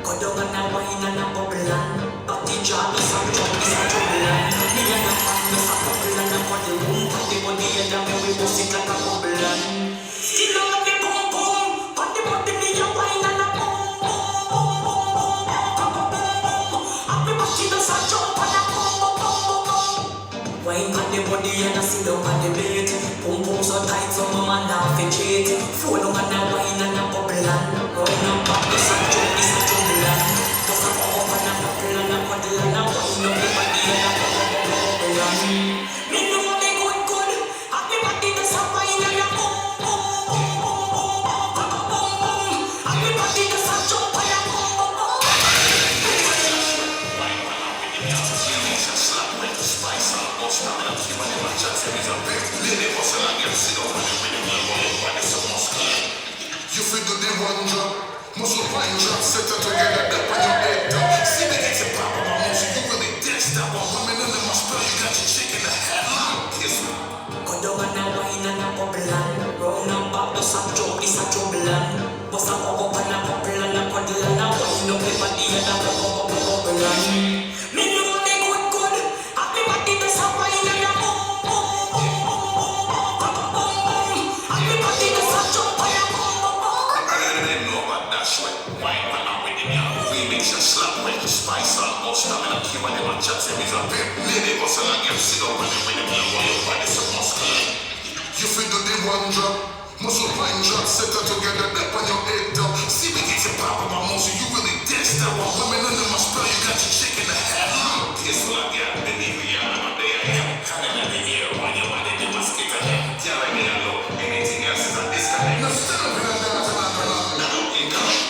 go down and a wine and a bubble and party job is a job, is a trouble and me and a fan is a couple and a body room, party body and a me we bust it like a bubble and still love me boom boom, party body me a wine and a boom boom boom boom boom boom boom. Happy party does a jump and a boom boom boom boom boom. Wine on the body and a sit down on the bed, boom boom so tight so my man not fit cheat. Phone on a wine and a bubble and round and back does a jump, is a trouble and does a pop and a bubble and a cuddle and a wine on the body and a bubble and me know me good. Happy party does a wine and a boom boom boom boom boom boom boom boom. Happy party does a jump and a boom boom boom. You figure the one drop, muscle pine drop, set her together, that on your head top. See me get your pop about motion, you really danced that one. Women under my spell, you got your chick in the headlock. Kiss me. Go down and a wine and a bubble and round and back does a jump, is a trouble and bust a hug up and a couple and a cuddle and a wine up the body and a bubble and me know me good. Happy party does a wine and a boom boom boom boom boom boom boom. Happy party does a jump and a boom boom boom. I didn't know about that shit. Wine when I'm with him, yeah. Remix and slap with the spice up. Most time in a key when they want chat to me, so pimp. Lady hustle and get sit up when they win him, yeah. While your body's so muscular. You figure the one drop, muscle pine drop, set her together, that on your head top. See me get your pop about motion, you really danced that one. Women under my spell, you got your chick in the headlock. Kiss like yeah, believe me, yeah, I'm a day I am. Kinda in the air, while your body do my skate ahead. Yeah, like me, I know anything else is a disconnect. No, stop it, I'm down to my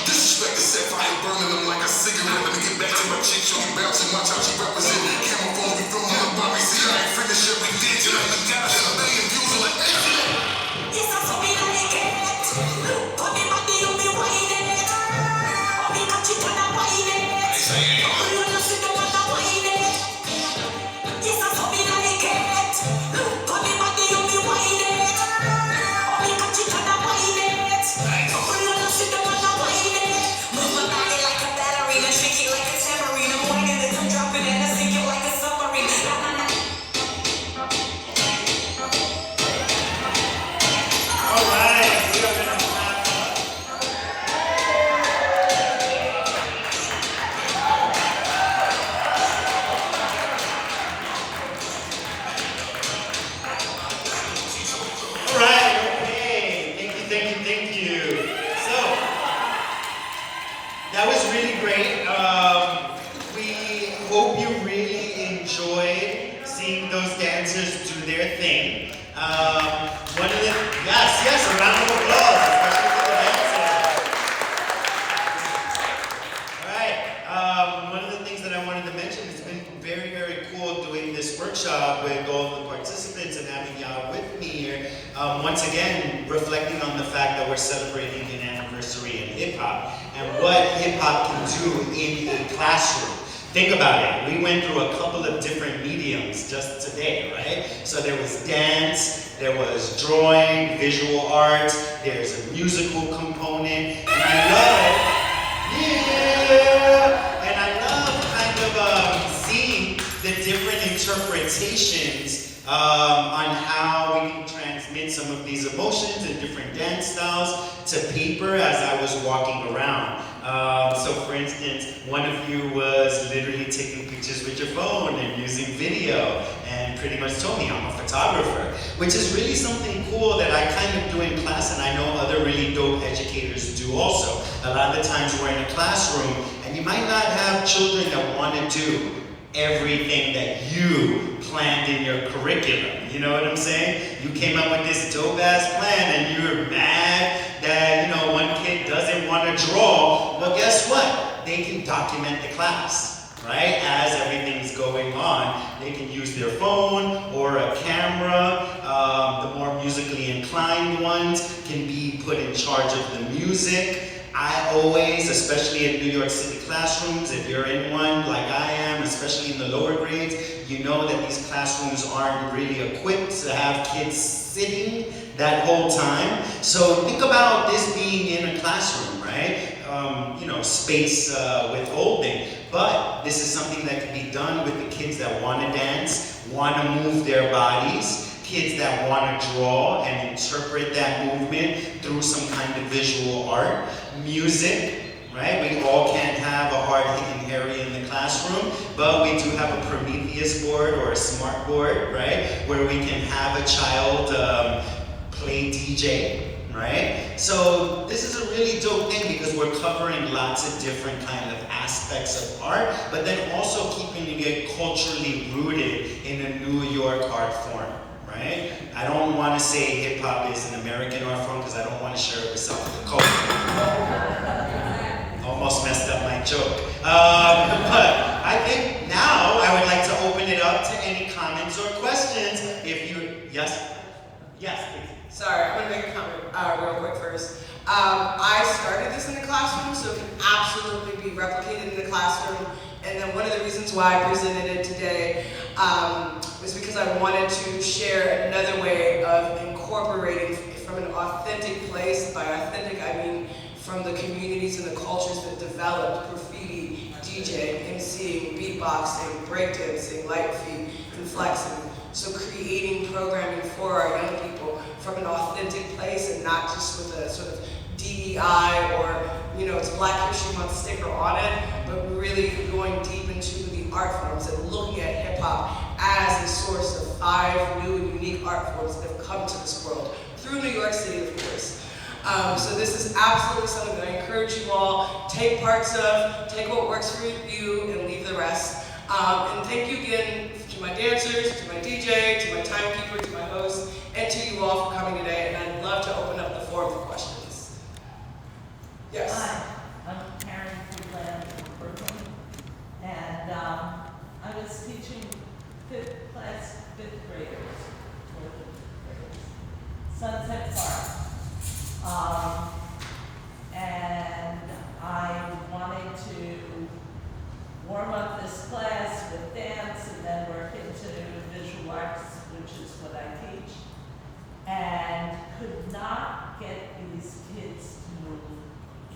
disrespect the set fire, burning them like a cigarette. Let me get back to my chick, show you bouncing, watch how she represent. Camera phones be throwing up by me, see I ain't finished shit, we did you like the gosh, and a million views are like Yes, I saw me like it. Look on the body, you be whining it. Oh, me catch it and I whine it. You wanna sit down and I whine it. Yes, I saw me like it. Look on the body, you be whining it. Oh, me catch it and I whine it. You wanna sit down and I whine it. Move my body like a ballerina, shake it like a tambourine. I'm whining it, I'm dropping it, I sing it like a submarine. All right, we are gonna wrap up. All right, okay. Thank you. So, that was really great. We hope you really enjoyed seeing those dancers do their thing. One of the, yes, a round of applause, especially for the dancers. All right, one of the things that I wanted to mention, it's been very, very cool doing this workshop with all of the participants and having y'all with me here. Once again, reflecting on the fact that we're celebrating an anniversary in hip hop and what hip hop can do in a classroom. Think about it. We went through a couple of different mediums just today, right? So there was dance, there was drawing, visual arts, there's a musical component, and I love kind of seeing the different interpretations on how we can transmit transmitted some of these emotions and different dance styles to paper as I was walking around. So for instance, one of you was literally taking pictures with your phone and using video and pretty much told me I'm a photographer, which is really something cool that I kind of do in class, and I know other really dope educators do also. A lot of the times we're in a classroom and you might not have children that want to do everything that you planned in your curriculum. You know what I'm saying? You came up with this dope ass plan and you're mad that, you know, one kid doesn't want to draw. Well, guess what? They can document the class, right? As everything's going on. They can use their phone or a camera. The more musically inclined ones can be put in charge of the music. I always, especially in New York City classrooms, if you're in one like I am, especially in the lower grades, you know that these classrooms aren't really equipped to have kids sitting that whole time. So think about this being in a classroom, right? You know, space withholding. But this is something that can be done with the kids that want to dance, want to move their bodies, kids that want to draw and interpret that movement through some kind of visual art. Music, right? We all can't have a hard-hitting Harry in the classroom, but we do have a Prometheus board or a smart board, right? Where we can have a child play DJ, right? So this is a really dope thing because we're covering lots of different kind of aspects of art, but then also keeping it culturally rooted in a New York art form. Right? I don't want to say hip-hop is an American art form because I don't want to share it with South Dakota. Almost messed up my joke. But I think now I would like to open it up to any comments or questions. If you, yes? Yes, please. Sorry, I'm gonna make a comment real quick first. I started this in the classroom, so it can absolutely be replicated in the classroom. And then one of the reasons why I presented it today was because I wanted to share another way of incorporating from an authentic place. By authentic, I mean from the communities and the cultures that developed graffiti, DJing, emceeing, beatboxing, breakdancing, Lite and Flexn. So creating programming for our young people from an authentic place and not just with a sort of DEI or, you know, it's Black History Month sticker on it, but really going deep into the art forms and looking at hip hop as a source of 5 new and unique art forms that have come to this world through New York City, of course. So this is absolutely something that I encourage you all, take parts of, take what works for you and leave the rest. And thank you again to my dancers, to my DJ, to my timekeeper, to my host, and to you all for coming today. And I'd love to open up the floor for questions. Yes. Hi, I'm Karen Freeland from Brooklyn, and I was teaching 5th graders, Sunset Park, and I wanted to warm up this class with dance and then work into visual arts, which is what I teach, and could not get these kids to move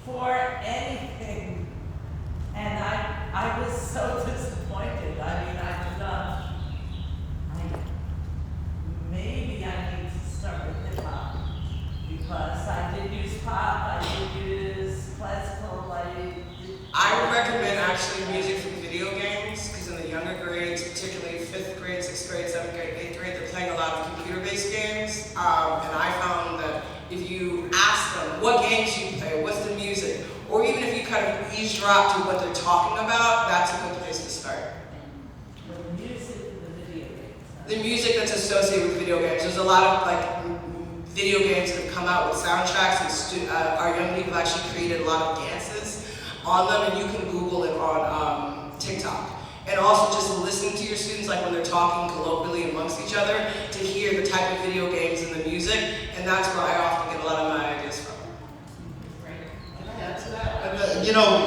for anything. And I was so disappointed. I mean, maybe I need to start with hip hop because I did use pop, I did use classical, I would recommend actually music from video games because in the younger grades, particularly 5th grade, 6th grade, 7th grade, 8th grade, they're playing a lot of computer-based games. And I found that if you ask them what games you play, what's the music, or even if you kind of eavesdrop to what they're talking about, that's a good place to start. The music in the video games. The music that's associated with video games. There's a lot of like video games that have come out with soundtracks, and our young people actually created a lot of dances on them, and you can Google it on TikTok. And also just listening to your students, like when they're talking colloquially amongst each other, to hear the type of video games and the music, and that's where I often get a lot of my ideas from. You know,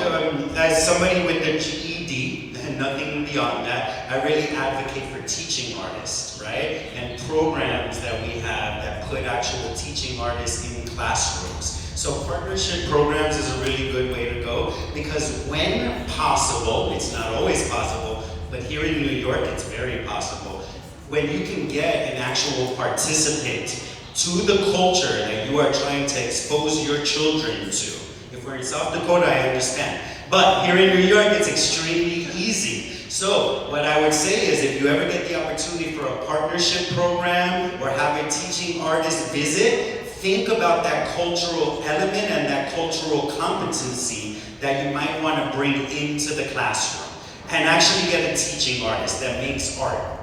as somebody with a GED and nothing beyond that, I really advocate for teaching artists, right? And programs that we have that put actual teaching artists in classrooms. So partnership programs is a really good way to go because when possible, it's not always possible, but here in New York, it's very possible. When you can get an actual participant to the culture that you are trying to expose your children to. If we're in South Dakota, I understand. But here in New York, it's extremely easy. So what I would say is if you ever get the opportunity for a partnership program or have a teaching artist visit, think about that cultural element and that cultural competency that you might want to bring into the classroom. And actually get a teaching artist that makes art.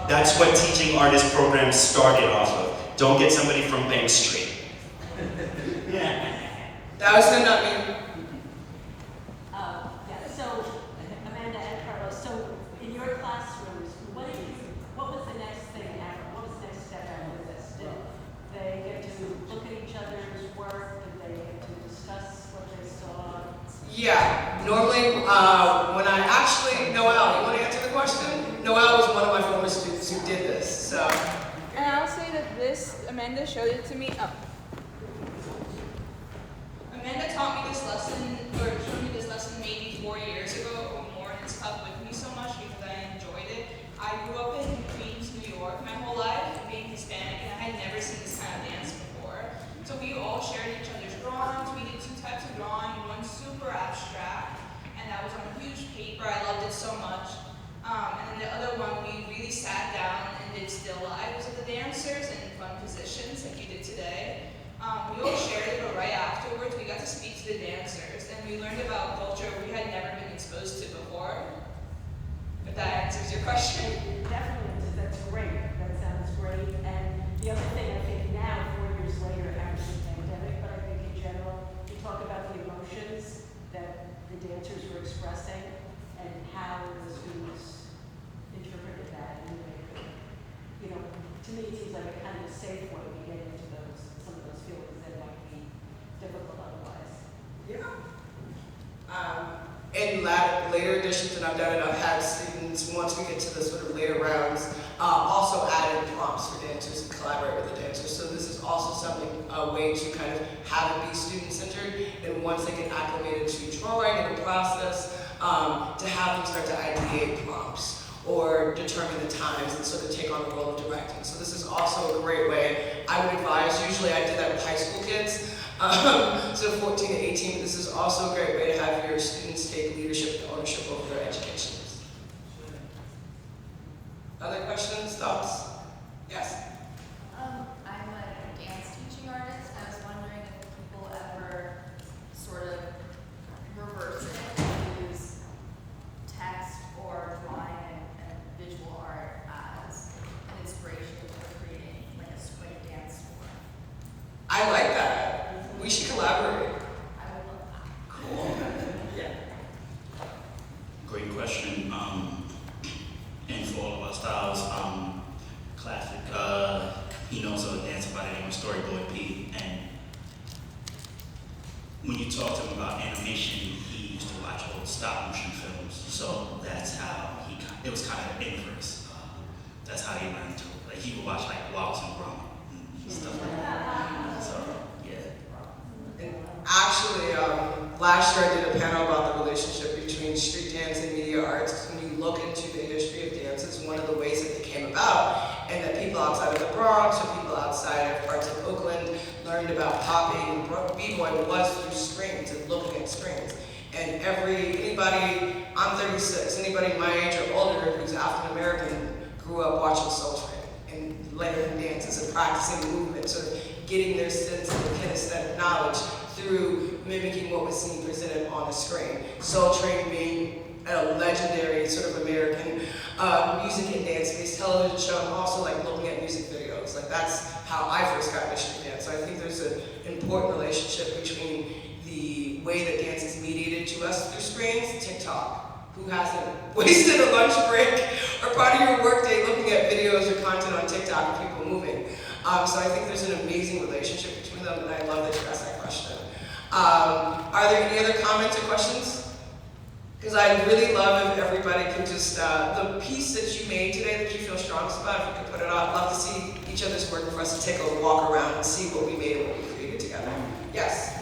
That's what teaching artist programs started off of. Don't get somebody from Bank Street. Yeah. That was him, not me. Yeah, so Amanda and Carlos, so in your classrooms, what was the next thing after? What was the next step after this? Did they get to look at each other's work? Did they get to discuss what they saw? Yeah, normally when I actually, Noelle, you want to answer the question? Noelle was one of my former students who did this, so. And I'll say that this, Amanda showed it to me. Amanda taught me this lesson, or showed me this lesson maybe 4 years ago or more, and it's stuck with me so much because I enjoyed it. I grew up in Queens, New York my whole life, being Hispanic, and I had never seen this kind of dance before. So we all shared each other's drawings. We did 2 types of drawing, one super abstract, and that was on a huge paper. I loved it so much. And then the other one, we really sat down and did still lives of the dancers in fun positions like you did today. We all shared it, but right afterwards, we got to speak to the dancers, and we learned about culture we had never been exposed to before. If that answers your question. Definitely, that's great. That sounds great. And the other thing, I think now, 4 years later after the pandemic, but I think in general, we talk about the emotions that the dancers were expressing and how the students interpreted that. And they could, you know, to me, it seems like a kind of a safe way to get into some of those feelings that might be difficult otherwise. Yeah. In later editions that I've done it, I've had students, once we get to the sort of later rounds, also add in prompts for dancers and collaborate with the dancers. So this is also something, a way to kind of have it be student-centered, and once they get acclimated to drawing and the process, to have them start to ideate prompts or determine the times and sort of take on the role of directing. So this is also a great way. I would advise, usually I did that with high school kids, so 14 to 18, but this is also a great way to have your students take leadership and ownership over their education. Other questions, thoughts? Yes? I'm a dance teaching artist. I was wondering if people ever sort of reverse it and use text or drawing and visual art as an inspiration for creating like a swing dance form. I like that. We should collaborate. I would love that. Cool. Yeah. Great question. And for all of our styles, classic, he knows a dancer by the name of Storyboard P. And when you talk to him about animation, he used to watch old stop motion films. So that's how it was kind of inverse. That's how he learned to, like he would watch like Wallace and Gromit and stuff like that. So, yeah. And actually, last year I did a panel about the relationship between street dance and media arts. When you look into the history of dance, it's one of the ways that they came about, and that people outside of the Bronx or people outside of parts of Oakland learned about popping and b-boy was through screens and looking at screens. And anybody, I'm 36, anybody my age or older who's African American grew up watching Soul Train and layering dances and practicing the movement, sort of getting their sense of the kinesthetic knowledge through mimicking what was seen presented on the screen. Soul Train being a legendary sort of American music and dance-based television show, and also like looking at music videos. Like that's how I first got into street dance. So I think there's an important relationship between the way that dance is mediated to us through screens. TikTok. Who hasn't wasted a lunch break or part of your workday looking at videos or content on TikTok of people moving? So I think there's an amazing relationship between them, and I love that you asked that question. Are there any other comments or questions? Because I'd really love if everybody could just, the piece that you made today that you feel strongest about, if you could put it on. I'd love to see each other's work for us to take a walk around and see what we made and what we created together. Yes?